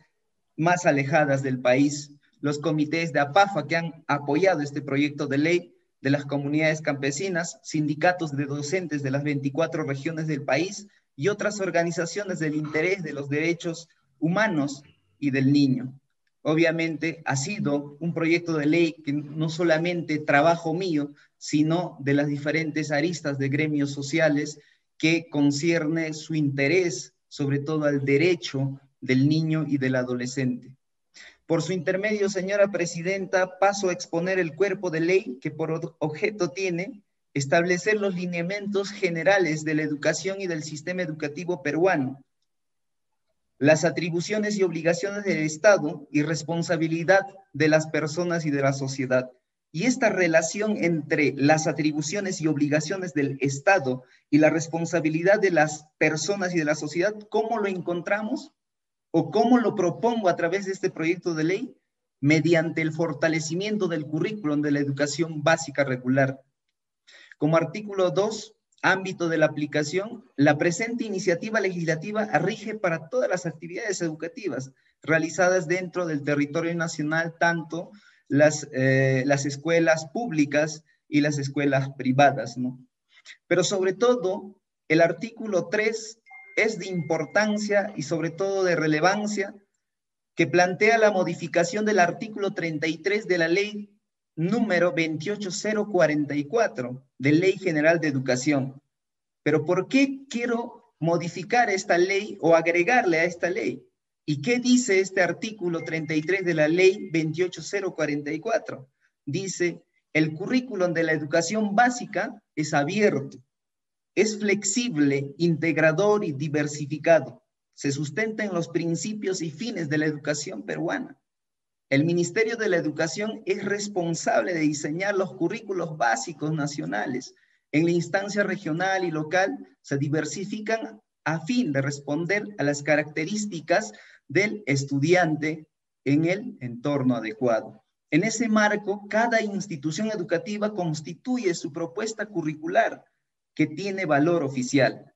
más alejadas del país, los comités de APAFA que han apoyado este proyecto de ley, de las comunidades campesinas, sindicatos de docentes de las 24 regiones del país y otras organizaciones del interés de los derechos humanos y del niño. Obviamente ha sido un proyecto de ley que no solamente trabajo mío, sino de las diferentes aristas de gremios sociales que concierne su interés, sobre todo al derecho del niño y del adolescente. Por su intermedio, señora presidenta, paso a exponer el cuerpo de ley que por objeto tiene establecer los lineamientos generales de la educación y del sistema educativo peruano, las atribuciones y obligaciones del Estado y responsabilidad de las personas y de la sociedad. Y esta relación entre las atribuciones y obligaciones del Estado y la responsabilidad de las personas y de la sociedad, ¿cómo lo encontramos? ¿O cómo lo propongo a través de este proyecto de ley? Mediante el fortalecimiento del currículum de la educación básica regular. Como artículo 2, ámbito de la aplicación, la presente iniciativa legislativa rige para todas las actividades educativas realizadas dentro del territorio nacional, tanto las escuelas públicas y las escuelas privadas, ¿no? Pero sobre todo, el artículo 3 es de importancia y sobre todo de relevancia, que plantea la modificación del artículo 33 de la ley número 28044 de Ley General de Educación. Pero ¿por qué quiero modificar esta ley o agregarle a esta ley? ¿Y qué dice este artículo 33 de la Ley 28044? Dice: el currículum de la educación básica es abierto, es flexible, integrador y diversificado. Se sustenta en los principios y fines de la educación peruana. El Ministerio de la Educación es responsable de diseñar los currículos básicos nacionales. En la instancia regional y local se diversifican a fin de responder a las características del estudiante en el entorno adecuado. En ese marco, cada institución educativa constituye su propuesta curricular que tiene valor oficial.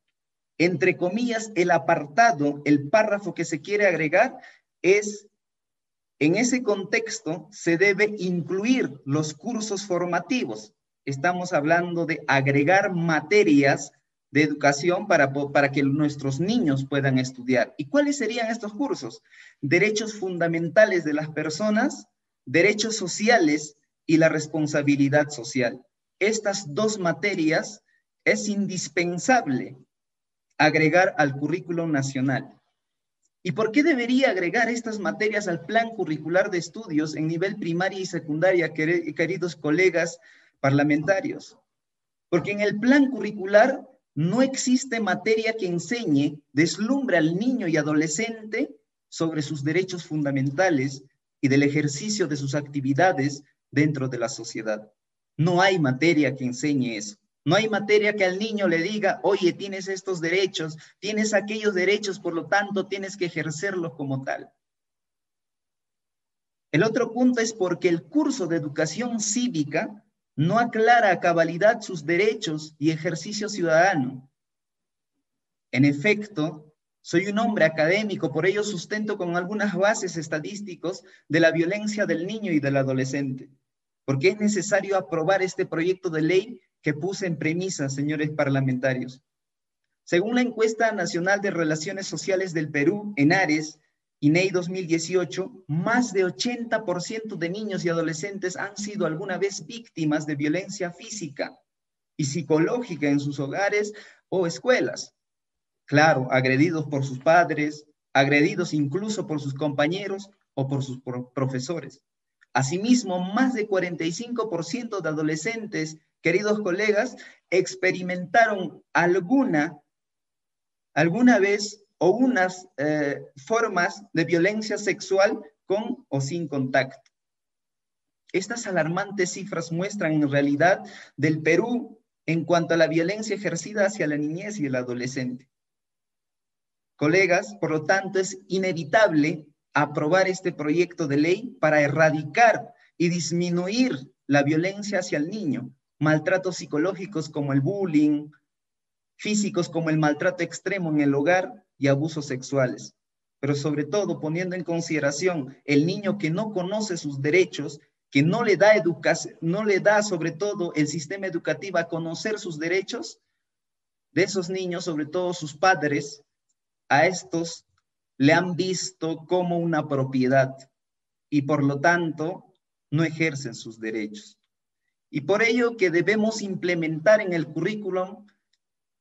Entre comillas, el apartado, el párrafo que se quiere agregar es: en ese contexto se debe incluir los cursos formativos. Estamos hablando de agregar materias de educación para que nuestros niños puedan estudiar. ¿Y cuáles serían estos cursos? Derechos fundamentales de las personas, derechos sociales y la responsabilidad social. Estas dos materias es indispensable agregar al currículo nacional. ¿Y por qué debería agregar estas materias al plan curricular de estudios en nivel primaria y secundaria, queridos colegas parlamentarios? Porque en el plan curricular no existe materia que enseñe, deslumbre al niño y adolescente sobre sus derechos fundamentales y del ejercicio de sus actividades dentro de la sociedad. No hay materia que enseñe eso. No hay materia que al niño le diga: oye, tienes estos derechos, tienes aquellos derechos, por lo tanto tienes que ejercerlos como tal. El otro punto es porque el curso de educación cívica no aclara a cabalidad sus derechos y ejercicio ciudadano. En efecto, soy un hombre académico, por ello sustento con algunas bases estadísticas de la violencia del niño y del adolescente, porque es necesario aprobar este proyecto de ley que puse en premisa, señores parlamentarios. Según la Encuesta Nacional de Relaciones Sociales del Perú, ENARES, INEI 2018, más de 80% de niños y adolescentes han sido alguna vez víctimas de violencia física y psicológica en sus hogares o escuelas. Claro, agredidos por sus padres, agredidos incluso por sus compañeros o por sus profesores. Asimismo, más de 45% de adolescentes, queridos colegas, experimentaron alguna vez o unas formas de violencia sexual con o sin contacto. Estas alarmantes cifras muestran en realidad del Perú en cuanto a la violencia ejercida hacia la niñez y el adolescente. Colegas, por lo tanto, es inevitable aprobar este proyecto de ley para erradicar y disminuir la violencia hacia el niño, maltratos psicológicos como el bullying, físicos como el maltrato extremo en el hogar y abusos sexuales, pero sobre todo poniendo en consideración el niño que no conoce sus derechos, que no le da educación, no le da sobre todo el sistema educativo a conocer sus derechos. De esos niños, sobre todo sus padres, a estos le han visto como una propiedad y por lo tanto no ejercen sus derechos. Y por ello que debemos implementar en el currículum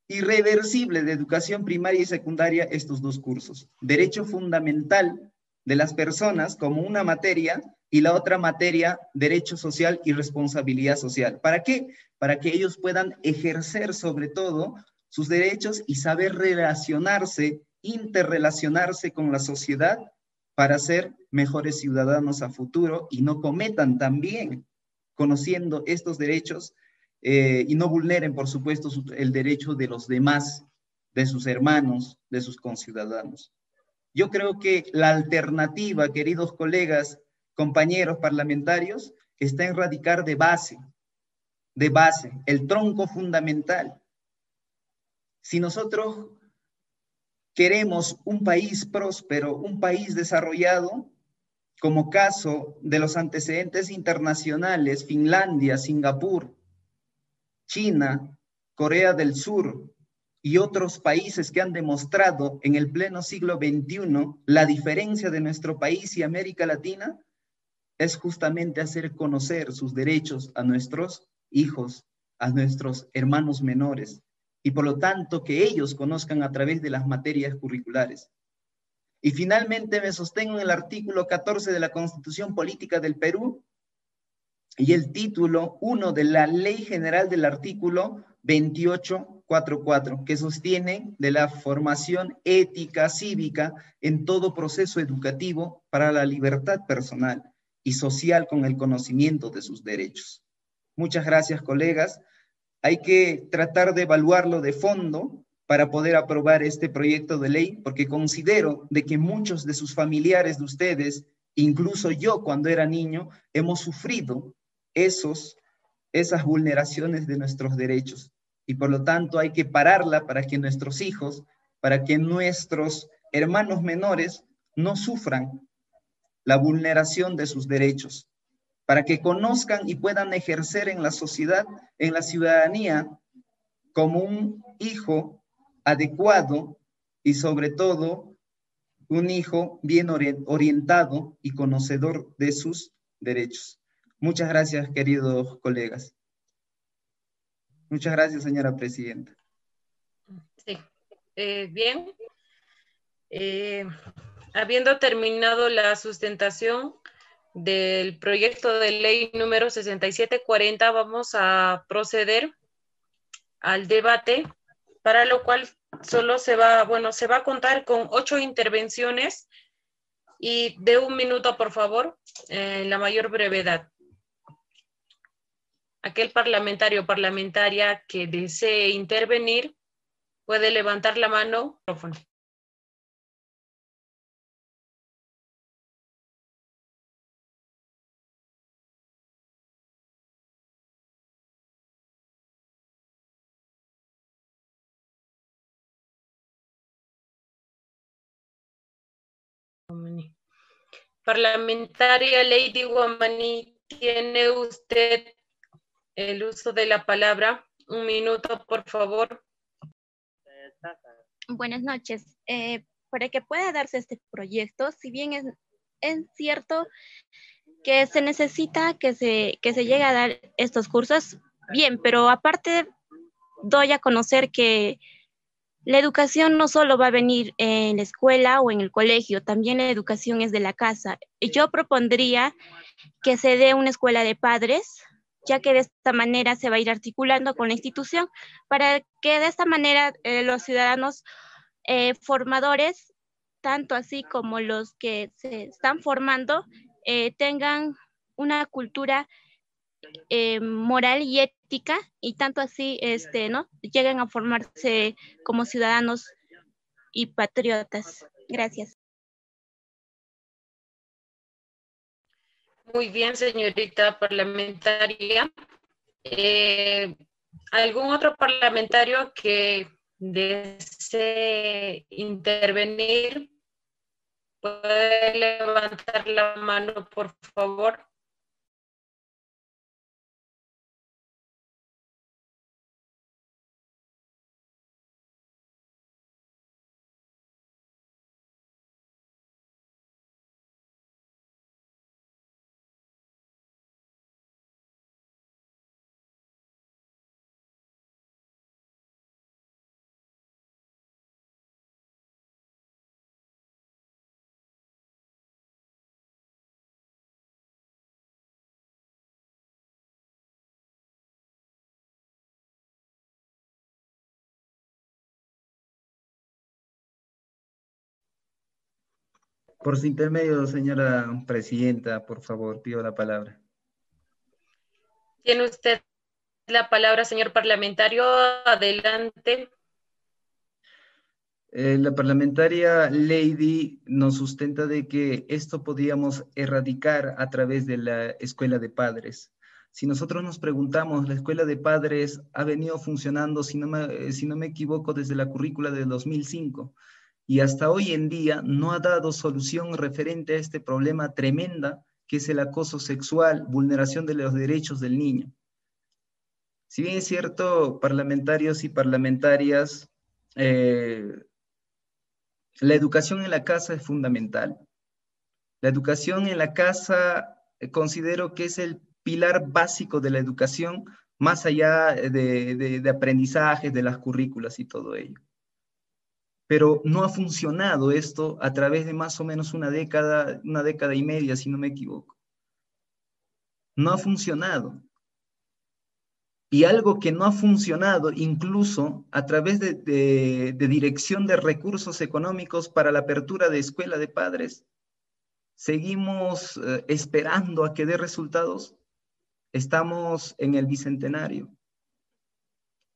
irreversible de educación primaria y secundaria estos dos cursos. Derecho fundamental de las personas como una materia y la otra materia, derecho social y responsabilidad social. ¿Para qué? Para que ellos puedan ejercer sobre todo sus derechos y saber relacionarse, interrelacionarse con la sociedad para ser mejores ciudadanos a futuro y no cometan también, conociendo estos derechos, y no vulneren, por supuesto, el derecho de los demás, de sus hermanos, de sus conciudadanos. Yo creo que la alternativa, queridos colegas, compañeros parlamentarios, está en radicar de base, el tronco fundamental. Si nosotros queremos un país próspero, un país desarrollado, como caso de los antecedentes internacionales, Finlandia, Singapur, China, Corea del Sur y otros países que han demostrado en el pleno siglo XXI la diferencia de nuestro país y América Latina, es justamente hacer conocer sus derechos a nuestros hijos, a nuestros hermanos menores, y por lo tanto que ellos conozcan a través de las materias curriculares. Y finalmente me sostengo en el artículo 14 de la Constitución Política del Perú y el título 1 de la Ley General del artículo 2844, que sostiene de la formación ética, cívica en todo proceso educativo para la libertad personal y social con el conocimiento de sus derechos. Muchas gracias, colegas. Hay que tratar de evaluarlo de fondo para poder aprobar este proyecto de ley, porque considero de que muchos de sus familiares de ustedes, incluso yo cuando era niño, hemos sufrido esas vulneraciones de nuestros derechos. Y por lo tanto hay que pararla para que nuestros hijos, para que nuestros hermanos menores no sufran la vulneración de sus derechos, para que conozcan y puedan ejercer en la sociedad, en la ciudadanía, como un hijo adecuado y sobre todo un hijo bien orientado y conocedor de sus derechos. Muchas gracias, queridos colegas. Muchas gracias, señora presidenta. Sí. Bien. Habiendo terminado la sustentación del proyecto de ley número 6740, vamos a proceder al debate, para lo cual solo se va a contar con 8 intervenciones y de 1 minuto, por favor, en la mayor brevedad. Aquel parlamentario o parlamentaria que desee intervenir puede levantar la mano. Parlamentaria Lady Guamani, tiene usted el uso de la palabra. 1 minuto, por favor. Buenas noches. Para que pueda darse este proyecto, si bien es cierto que se necesita que se llegue a dar estos cursos, bien, pero aparte doy a conocer que la educación no solo va a venir en la escuela o en el colegio, también la educación es de la casa. Yo propondría que se dé una escuela de padres, ya que de esta manera se va a ir articulando con la institución, para que de esta manera los ciudadanos formadores, tanto así como los que se están formando, tengan una cultura moral y ética, y tanto así ¿no? lleguen a formarse como ciudadanos y patriotas. Gracias. Muy bien, señorita parlamentaria. ¿Algún otro parlamentario que desee intervenir? ¿Puede levantar la mano, por favor? Por su intermedio, señora presidenta, por favor, pido la palabra. Tiene usted la palabra, señor parlamentario. Adelante. La parlamentaria Lady nos sustenta de que esto podíamos erradicar a través de la escuela de padres. Si nosotros nos preguntamos, la escuela de padres ha venido funcionando, si no me equivoco, desde la currícula del 2005. Y hasta hoy en día no ha dado solución referente a este problema tremenda que es el acoso sexual, vulneración de los derechos del niño. Si bien es cierto, parlamentarios y parlamentarias, la educación en la casa es fundamental. La educación en la casa considero que es el pilar básico de la educación, más allá de aprendizajes, de las currículas y todo ello. Pero no ha funcionado esto a través de más o menos una década y media, si no me equivoco. No ha funcionado. Y algo que no ha funcionado, incluso a través de dirección de recursos económicos para la apertura de escuela de padres, seguimos esperando a que dé resultados. Estamos en el bicentenario.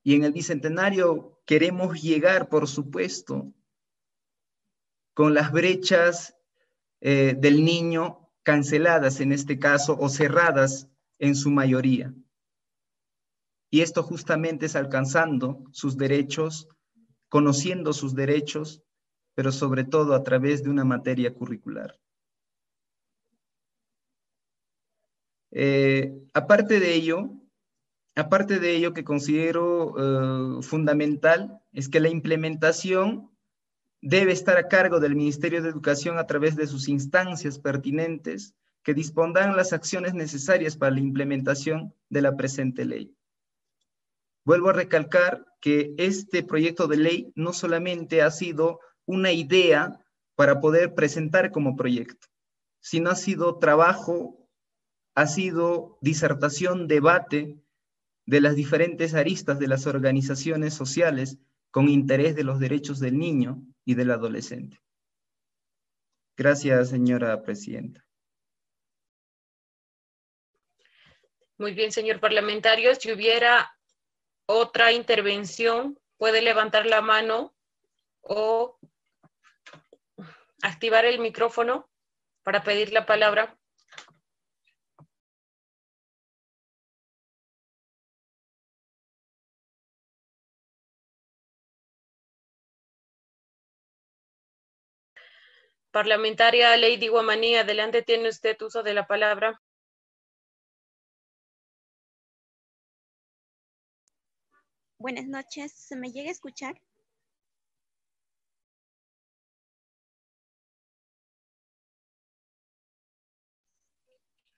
Y en el Bicentenario queremos llegar, por supuesto, con las brechas del niño canceladas en este caso, o cerradas en su mayoría. Y esto justamente es alcanzando sus derechos, conociendo sus derechos, pero sobre todo a través de una materia curricular. Aparte de ello que considero fundamental es que la implementación debe estar a cargo del Ministerio de Educación a través de sus instancias pertinentes que dispondrán las acciones necesarias para la implementación de la presente ley. Vuelvo a recalcar que este proyecto de ley no solamente ha sido una idea para poder presentar como proyecto, sino ha sido trabajo, ha sido disertación, debate de las diferentes aristas de las organizaciones sociales con interés de los derechos del niño y del adolescente. Gracias, señora presidenta. Muy bien, señor parlamentario. Si hubiera otra intervención, puede levantar la mano o activar el micrófono para pedir la palabra. Parlamentaria Lady Guamaní, adelante, tiene usted uso de la palabra. Buenas noches, ¿se me llega a escuchar?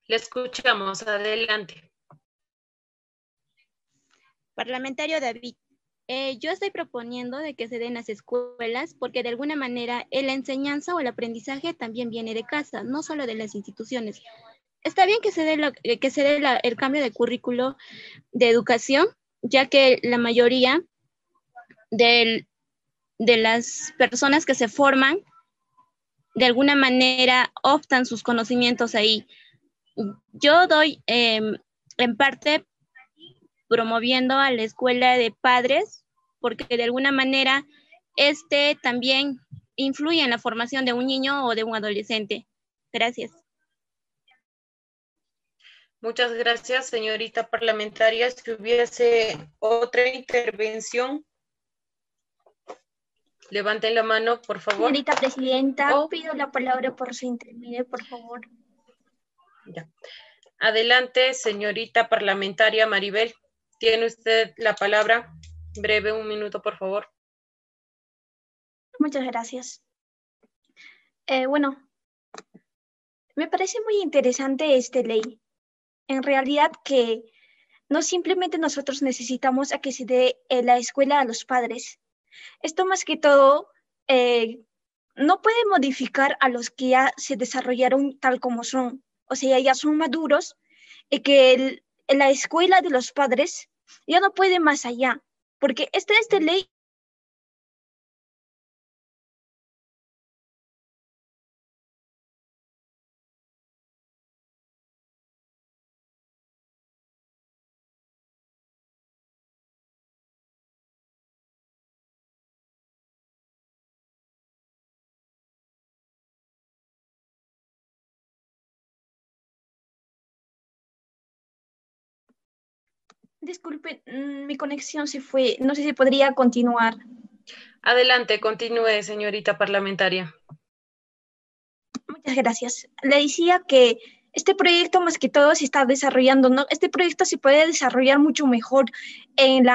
Le escuchamos, adelante. Parlamentario David, yo estoy proponiendo de que se den las escuelas porque de alguna manera la enseñanza o el aprendizaje también viene de casa, no solo de las instituciones. Está bien que se dé el cambio de currículo de educación, ya que la mayoría de las personas que se forman de alguna manera optan sus conocimientos ahí. Yo doy en parte promoviendo a la escuela de padres, porque de alguna manera también influye en la formación de un niño o de un adolescente. Gracias. Muchas gracias, señorita parlamentaria. Si hubiese otra intervención, levanten la mano, por favor. Señorita presidenta, pido la palabra por su intermedio, por favor. Ya. Adelante, señorita parlamentaria Maribel. Tiene usted la palabra. Breve, 1 minuto, por favor. Muchas gracias. Bueno, me parece muy interesante esta ley. En realidad que no simplemente nosotros necesitamos a que se dé la escuela a los padres. Esto más que todo no puede modificar a los que ya se desarrollaron tal como son. O sea, ya son maduros y que la escuela de los padres ya no puede más allá. Porque esta ley disculpe, mi conexión se fue. No sé si podría continuar. Adelante, continúe, señorita parlamentaria. Muchas gracias. Le decía que este proyecto más que todo se está desarrollando, ¿no? Este proyecto se puede desarrollar mucho mejor en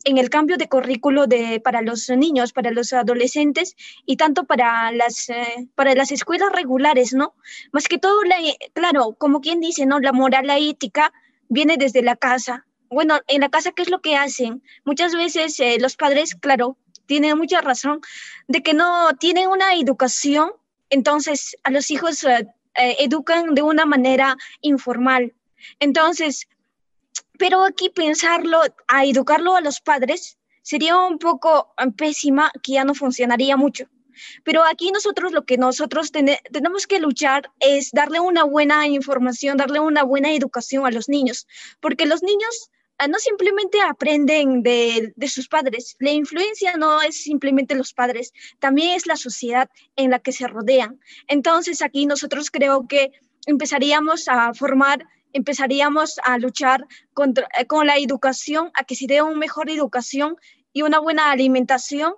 el cambio de currículo para los niños, para los adolescentes y tanto para las escuelas regulares, ¿no? Más que todo, claro, como quien dice, ¿no? La moral, la ética viene desde la casa. Bueno, en la casa, ¿qué es lo que hacen? Muchas veces los padres, claro, tienen mucha razón de que no tienen una educación, entonces a los hijos educan de una manera informal. Entonces, pero aquí a educarlo a los padres sería un poco pésima, que ya no funcionaría mucho. Pero aquí lo que nosotros tenemos que luchar es darle una buena información, darle una buena educación a los niños, porque los niños no simplemente aprenden de sus padres. La influencia no es simplemente los padres, también es la sociedad en la que se rodean. Entonces aquí nosotros creo que empezaríamos a formar, empezaríamos a luchar con la educación, a que se dé una mejor educación y una buena alimentación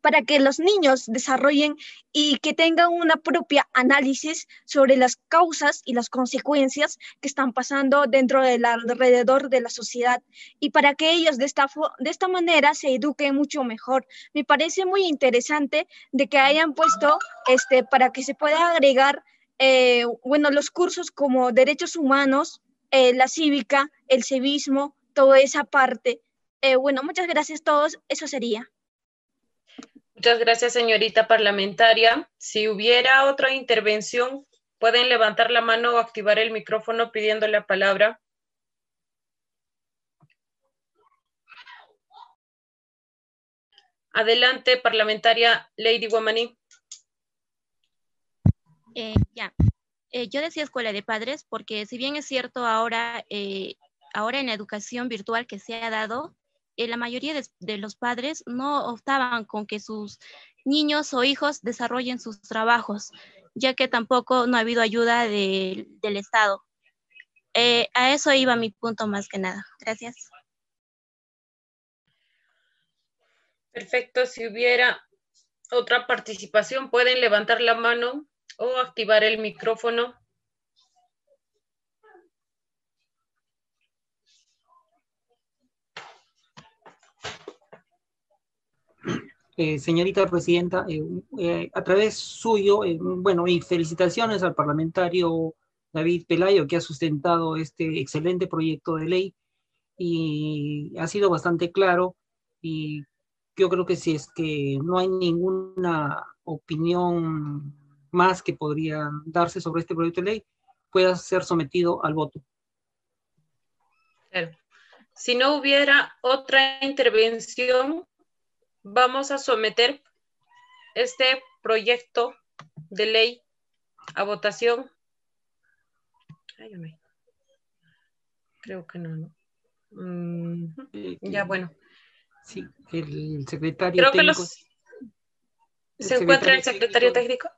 para que los niños desarrollen y que tengan una propia análisis sobre las causas y las consecuencias que están pasando dentro del alrededor de la sociedad y para que ellos de esta manera se eduquen mucho mejor. Me parece muy interesante de que hayan puesto para que se pueda agregar los cursos como derechos humanos, la cívica, el civismo, toda esa parte. Muchas gracias a todos, eso sería. Muchas gracias, señorita parlamentaria. Si hubiera otra intervención, pueden levantar la mano o activar el micrófono pidiendo la palabra. Adelante, parlamentaria Lady Guamaní. Yo decía escuela de padres porque si bien es cierto ahora en la educación virtual que se ha dado, la mayoría de los padres no optaban con que sus niños o hijos desarrollen sus trabajos, ya que tampoco no ha habido ayuda del Estado. A eso iba mi punto más que nada. Gracias. Perfecto. Si hubiera otra participación, pueden levantar la mano o activar el micrófono. Señorita presidenta, a través suyo, y felicitaciones al parlamentario David Pelayo, que ha sustentado este excelente proyecto de ley y ha sido bastante claro, y yo creo que si es que no hay ninguna opinión más que podría darse sobre este proyecto de ley, pueda ser sometido al voto. Claro. Si no hubiera otra intervención, vamos a someter este proyecto de ley a votación. Ay, creo que no. Ya, bueno. Sí, el secretario creo técnico. Que ¿se encuentra el secretario técnico?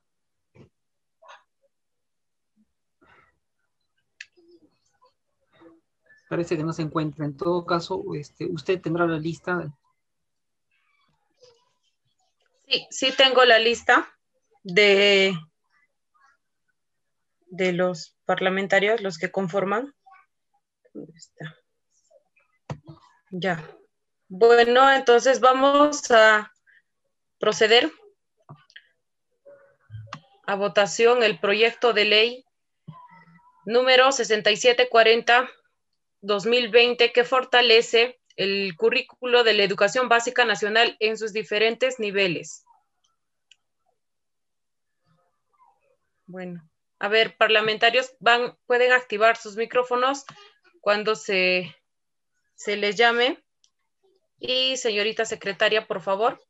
Parece que no se encuentra. En todo caso, usted tendrá la lista. Sí tengo la lista de los parlamentarios, los que conforman. ¿Dónde está? Ya. Bueno, entonces vamos a proceder a votación el proyecto de ley número 6740-2020 que fortalece el currículo de la educación básica nacional en sus diferentes niveles. Bueno, a ver, parlamentarios, pueden activar sus micrófonos cuando se les llame. Y señorita secretaria, por favor,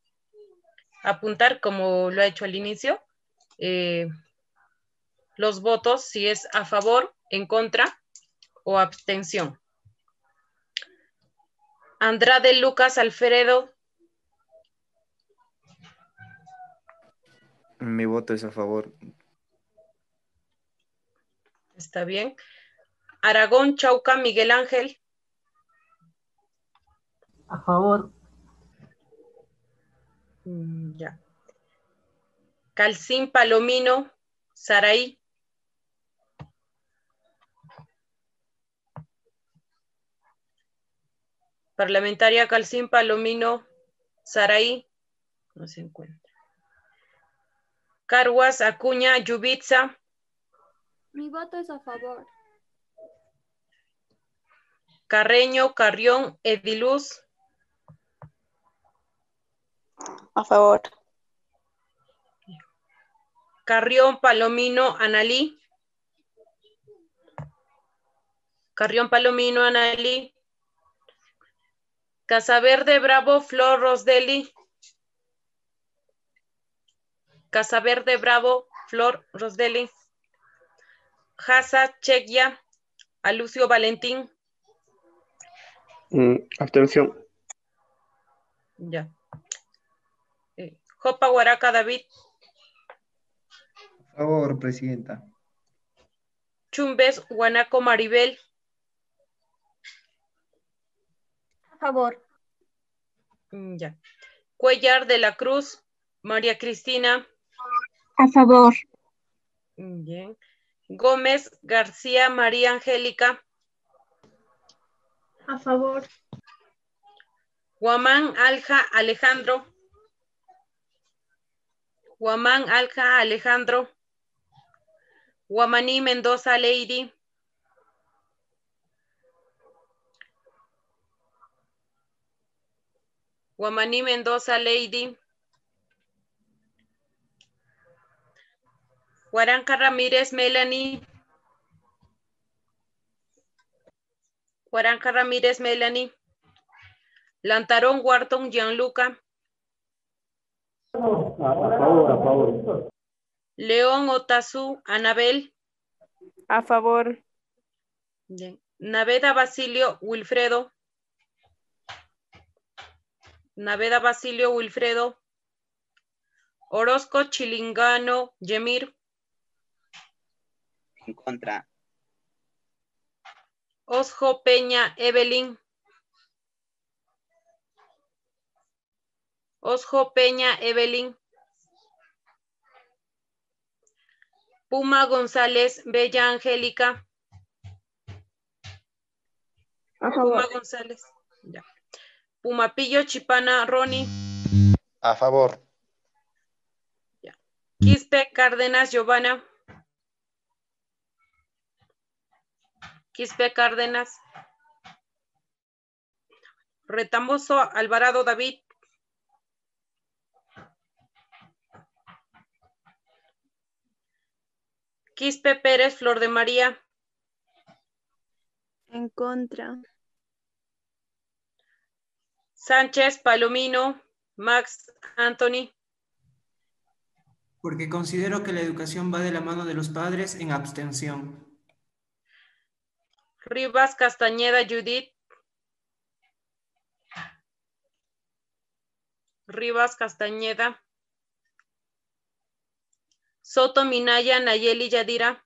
apuntar como lo ha hecho al inicio, los votos, si es a favor, en contra o abstención. Andrade Lucas Alfredo. Mi voto es a favor. Está bien. Aragón Chauca Miguel Ángel. A favor. Ya. Calcín Palomino Saraí. Parlamentaria Calcín Palomino Saraí. No se encuentra. Carguas Acuña Yubitsa. Mi voto es a favor. Carreño Carrión Ediluz. A favor. Carrión Palomino Analí. Carrión Palomino Analí. Casaverde Bravo Flor Rosdeli. Casaverde Bravo Flor Rosdeli. Jasa Chequia Alucio Valentín. Abstención. Ya. Jopa Huaraca David. A favor, presidenta. Chumbes Guanaco Maribel. A favor. Ya. Cuellar de la Cruz María Cristina. A favor. Bien. Gómez García María Angélica. A favor. Guamán Alja Alejandro. Guamán Alja Alejandro. Guamaní Mendoza Lady. Guamaní Mendoza Lady. Guaranca Ramírez Melanie. Guaranca Ramírez Melanie. Lantarón Wharton Gianluca. A favor, a favor. León Otazú Anabel. A favor. Bien. Naveda Basilio Wilfredo. Naveda Basilio Wilfredo. Orozco Chilingano Yemir. En contra. Osjo Peña Evelyn. Osjo Peña Evelyn. Puma González Bella Angélica. A favor. Puma González. Ya. Pumapillo Chipana Ronnie. A favor. Ya. Quispe Cárdenas Giovanna. Quispe Cárdenas. Retamboso Alvarado David. Quispe Pérez Flor de María. En contra. Sánchez Palomino Max Anthony. Porque considero que la educación va de la mano de los padres, en abstención. Rivas Castañeda Judith. Rivas Castañeda. Soto Minaya Nayeli Yadira.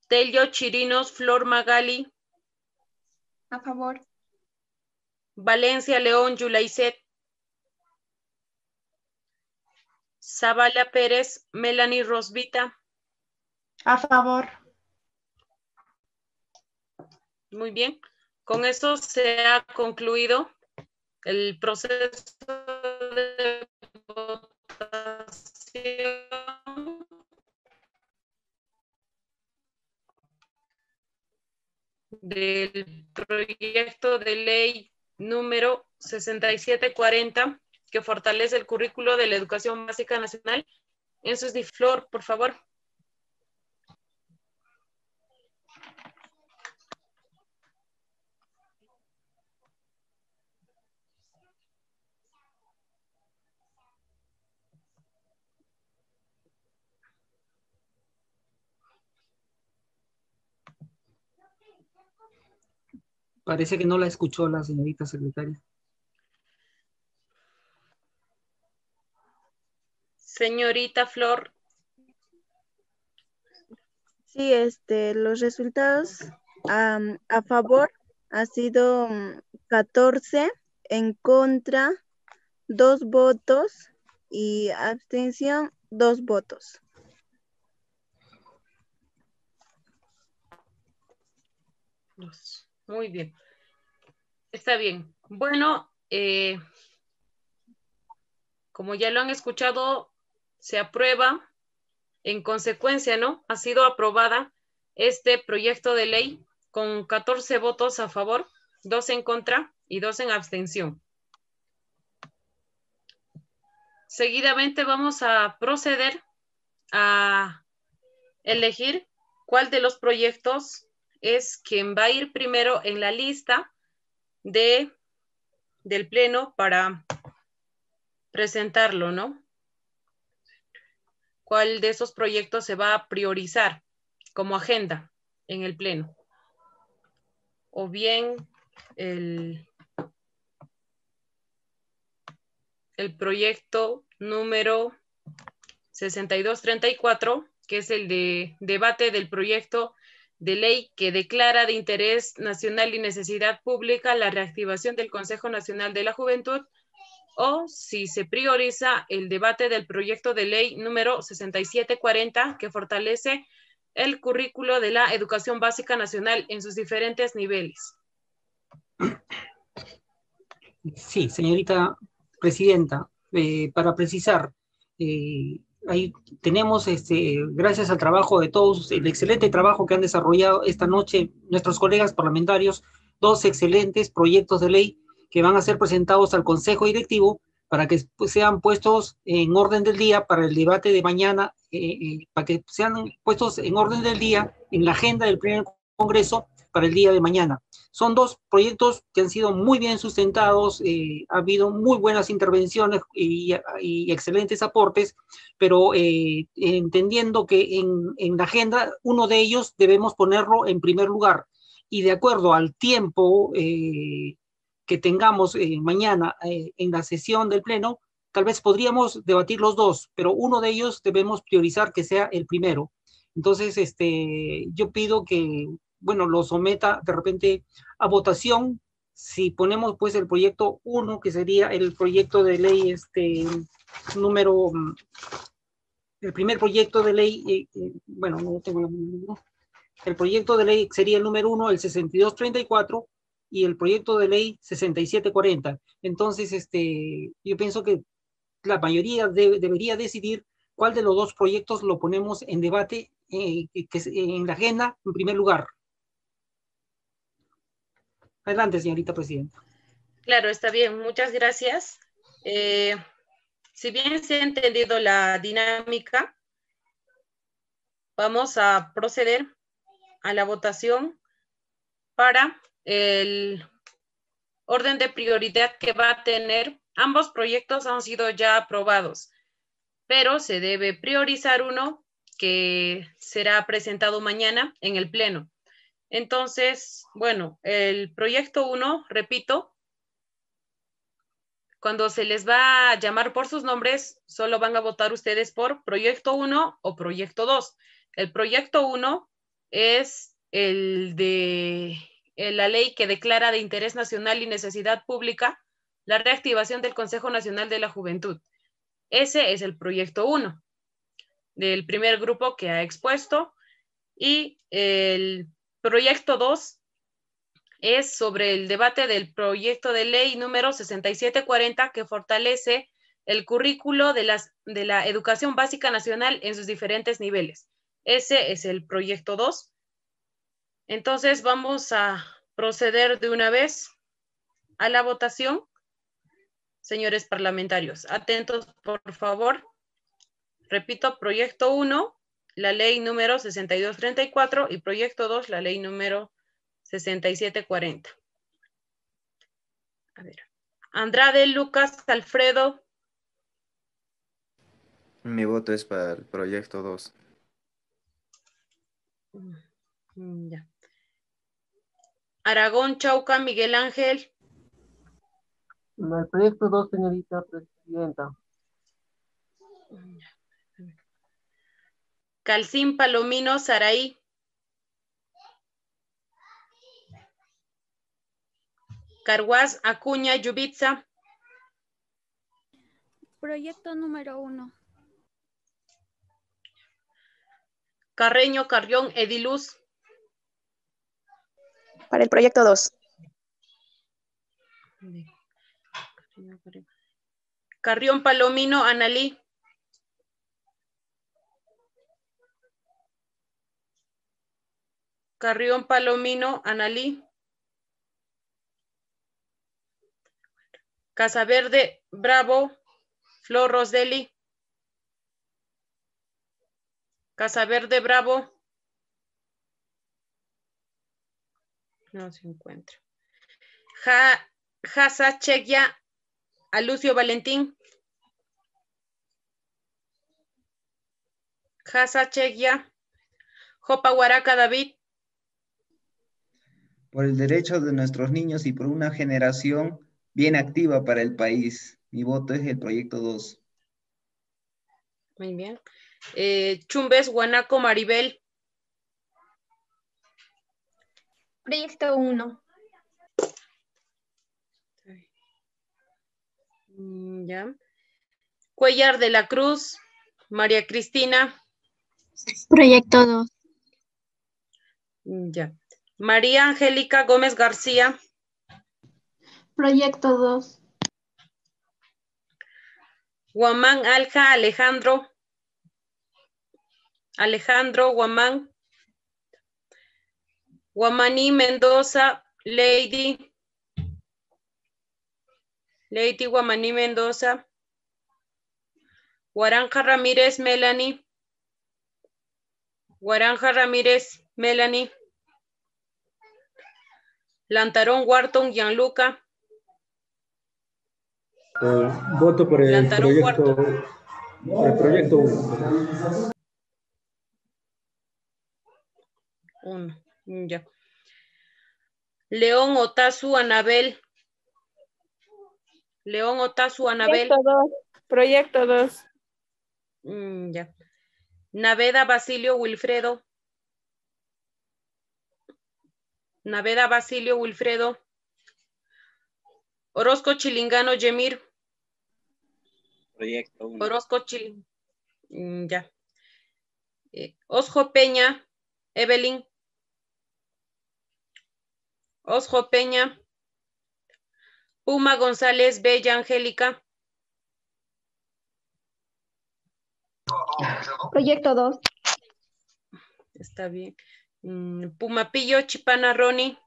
Tello Chirinos Flor Magali. A favor. Valencia León Yulaiset. Zavala Pérez Melanie Rosvita. A favor. Muy bien. Con eso se ha concluido el proceso de votación del proyecto de ley número 6740 que fortalece el currículo de la educación básica nacional. Eso es de Flor, por favor. Parece que no la escuchó la señorita secretaria. Señorita Flor. Sí, los resultados a favor ha sido 14, en contra 2 votos y abstención 2 votos. Muy bien. Está bien. Bueno, como ya lo han escuchado, se aprueba. En consecuencia, ¿no? Ha sido aprobada este proyecto de ley con 14 votos a favor, 2 en contra y 2 en abstención. Seguidamente vamos a proceder a elegir cuál de los proyectos es quien va a ir primero en la lista del pleno para presentarlo, ¿no? ¿Cuál de esos proyectos se va a priorizar como agenda en el pleno? o bien el proyecto número 6234, que es el de debate del proyecto de ley que declara de interés nacional y necesidad pública la reactivación del Consejo Nacional de la Juventud, o si se prioriza el debate del proyecto de ley número 6740, que fortalece el currículo de la educación básica nacional en sus diferentes niveles. Sí, señorita presidenta, para precisar, ahí tenemos, gracias al trabajo de todos, el excelente trabajo que han desarrollado esta noche nuestros colegas parlamentarios, dos excelentes proyectos de ley que van a ser presentados al Consejo Directivo para que sean puestos en orden del día para el debate de mañana, para que sean puestos en orden del día en la agenda del primer Congreso para el día de mañana. Son dos proyectos que han sido muy bien sustentados, ha habido muy buenas intervenciones y excelentes aportes, pero entendiendo que en la agenda uno de ellos debemos ponerlo en primer lugar y de acuerdo al tiempo que tengamos mañana en la sesión del Pleno, tal vez podríamos debatir los dos, pero uno de ellos debemos priorizar que sea el primero. Entonces, yo pido que, bueno, lo someta de repente a votación, si ponemos pues el proyecto 1, que sería el proyecto de ley número, el primer proyecto de ley, bueno, no tengo la número, el proyecto de ley sería el número 1, el 6234, y el proyecto de ley 6740. Entonces, yo pienso que la mayoría debería decidir cuál de los dos proyectos lo ponemos en debate en la agenda en primer lugar. Adelante, señorita presidenta. Claro, está bien, muchas gracias. Si bien se ha entendido la dinámica, vamos a proceder a la votación para el orden de prioridad que va a tener. Ambos proyectos han sido ya aprobados, pero se debe priorizar uno que será presentado mañana en el Pleno. Entonces, bueno, el proyecto 1, repito, cuando se les va a llamar por sus nombres, solo van a votar ustedes por proyecto 1 o proyecto 2. El proyecto 1 es el de la ley que declara de interés nacional y necesidad pública la reactivación del Consejo Nacional de la Juventud. Ese es el proyecto 1 del primer grupo que ha expuesto, y el proyecto 2 es sobre el debate del proyecto de ley número 6740 que fortalece el currículo de la educación básica nacional en sus diferentes niveles. Ese es el proyecto 2. Entonces vamos a proceder de una vez a la votación. Señores parlamentarios, atentos por favor. Repito, proyecto 1, la ley número 6234, y proyecto 2, la ley número 6740. A ver. Andrade, Lucas, Alfredo. Mi voto es para el proyecto 2. Ya. Aragón, Chauca, Miguel Ángel. El proyecto 2, señorita presidenta. Calcín, Palomino, Saraí. Carguás, Acuña, Yubitsa. Proyecto número 1. Carreño, Carrión, Ediluz. Para el proyecto 2. Carrión, Palomino, Analí. Carrión, Palomino, Analí. Casaverde, Bravo, Flor Rosdeli. Casaverde, Bravo. No se encuentra. Jasa, Chequia, Alucio Valentín. Jasa, Chequia. Jopa, Huaraca, David. por el derecho de nuestros niños y por una generación bien activa para el país. Mi voto es el proyecto 2. Muy bien. Chumbes, Guanaco, Maribel. Proyecto 1. Ya. Cuellar de la Cruz, María Cristina. Proyecto 2. Ya. María Angélica Gómez García. Proyecto 2. Guamán Alja Alejandro. Alejandro Guamán. Guamaní Mendoza Lady. Lady Guamaní Mendoza. Guaranja Ramírez Melanie. Guaranja Ramírez Melanie. Lantarón Wharton Gianluca. Voto por el Lantarón proyecto, Wharton. 1. 1. Ya. León Otazu Anabel. León Otazu Anabel. Proyecto 2. Ya. Naveda Basilio Wilfredo. Naveda Basilio Wilfredo. Orozco Chilingano Yemir. Proyecto 1. Orozco Chilingano. Ya. Osjo Peña Evelyn. Osjo Peña. Puma González Bella Angélica. Proyecto 2. Está bien. Pumapillo Chipana Ronnie.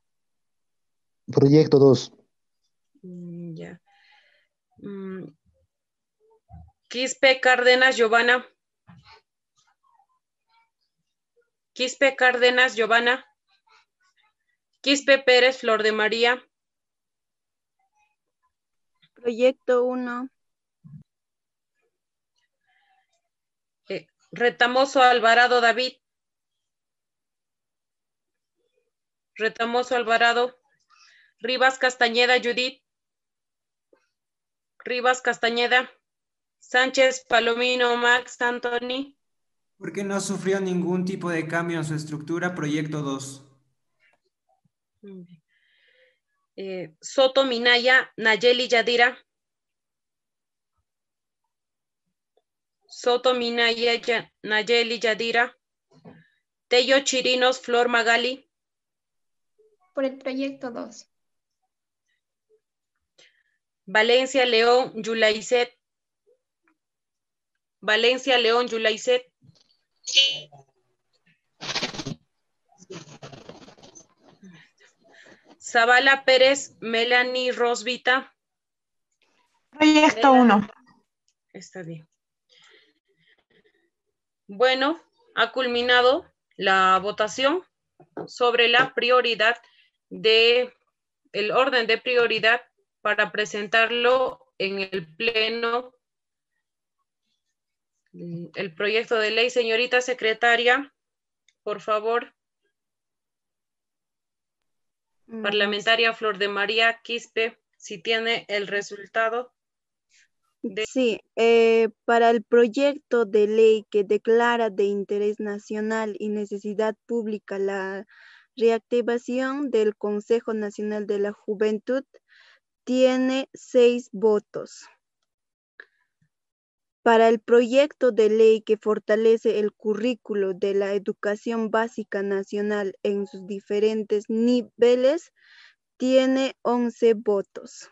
Proyecto 2. Ya. Quispe Cárdenas Giovanna. Quispe Cárdenas Giovanna. Quispe Pérez Flor de María. Proyecto 1. Retamoso Alvarado David. Retamoso Alvarado. Rivas Castañeda Judith. Rivas Castañeda. Sánchez Palomino Max Anthony. Porque no sufrió ningún tipo de cambio en su estructura, proyecto 2. Soto Minaya Nayeli Yadira. Soto Minaya Nayeli Yadira. Tello Chirinos Flor Magali. Por el proyecto 2. Valencia León Yulaiset. Valencia León Yulaiset. Zavala Pérez Melanie Rosvita. Proyecto 1. Está bien. Bueno, ha culminado la votación sobre la prioridad de el orden de prioridad para presentarlo en el pleno. El proyecto de ley, señorita secretaria, por favor. Parlamentaria Flor de María Quispe, si tiene el resultado. Sí, para el proyecto de ley que declara de interés nacional y necesidad pública la reactivación del Consejo Nacional de la Juventud, tiene 6 votos. Para el proyecto de ley que fortalece el currículo de la educación básica nacional en sus diferentes niveles, tiene 11 votos.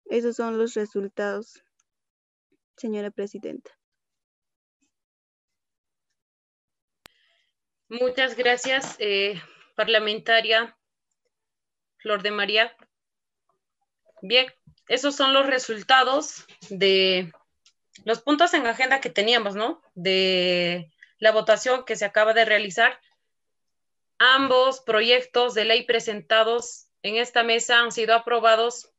Esos son los resultados, señora presidenta. Muchas gracias, parlamentaria Flor de María. Bien, esos son los resultados de los puntos en agenda que teníamos, ¿no? De la votación que se acaba de realizar. Ambos proyectos de ley presentados en esta mesa han sido aprobados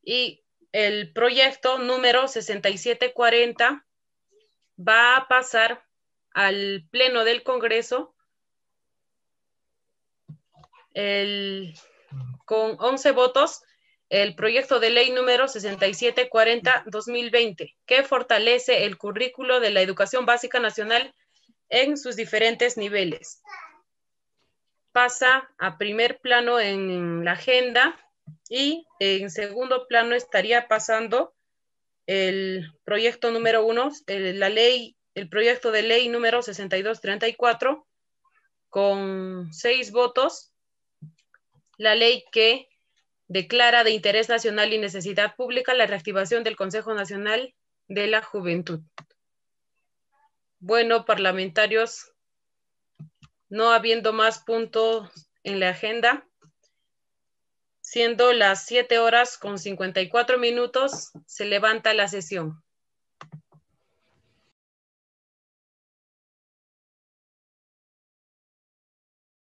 y el proyecto número 6740 va a pasar al Pleno del Congreso con 11 votos, el proyecto de ley número 6740-2020, que fortalece el currículo de la educación básica nacional en sus diferentes niveles. Pasa a primer plano en la agenda y en segundo plano estaría pasando el proyecto número 1, el proyecto de ley número 6234, con 6 votos, la ley que declara de interés nacional y necesidad pública la reactivación del Consejo Nacional de la Juventud. Bueno, parlamentarios, no habiendo más puntos en la agenda, siendo las 7:54, se levanta la sesión.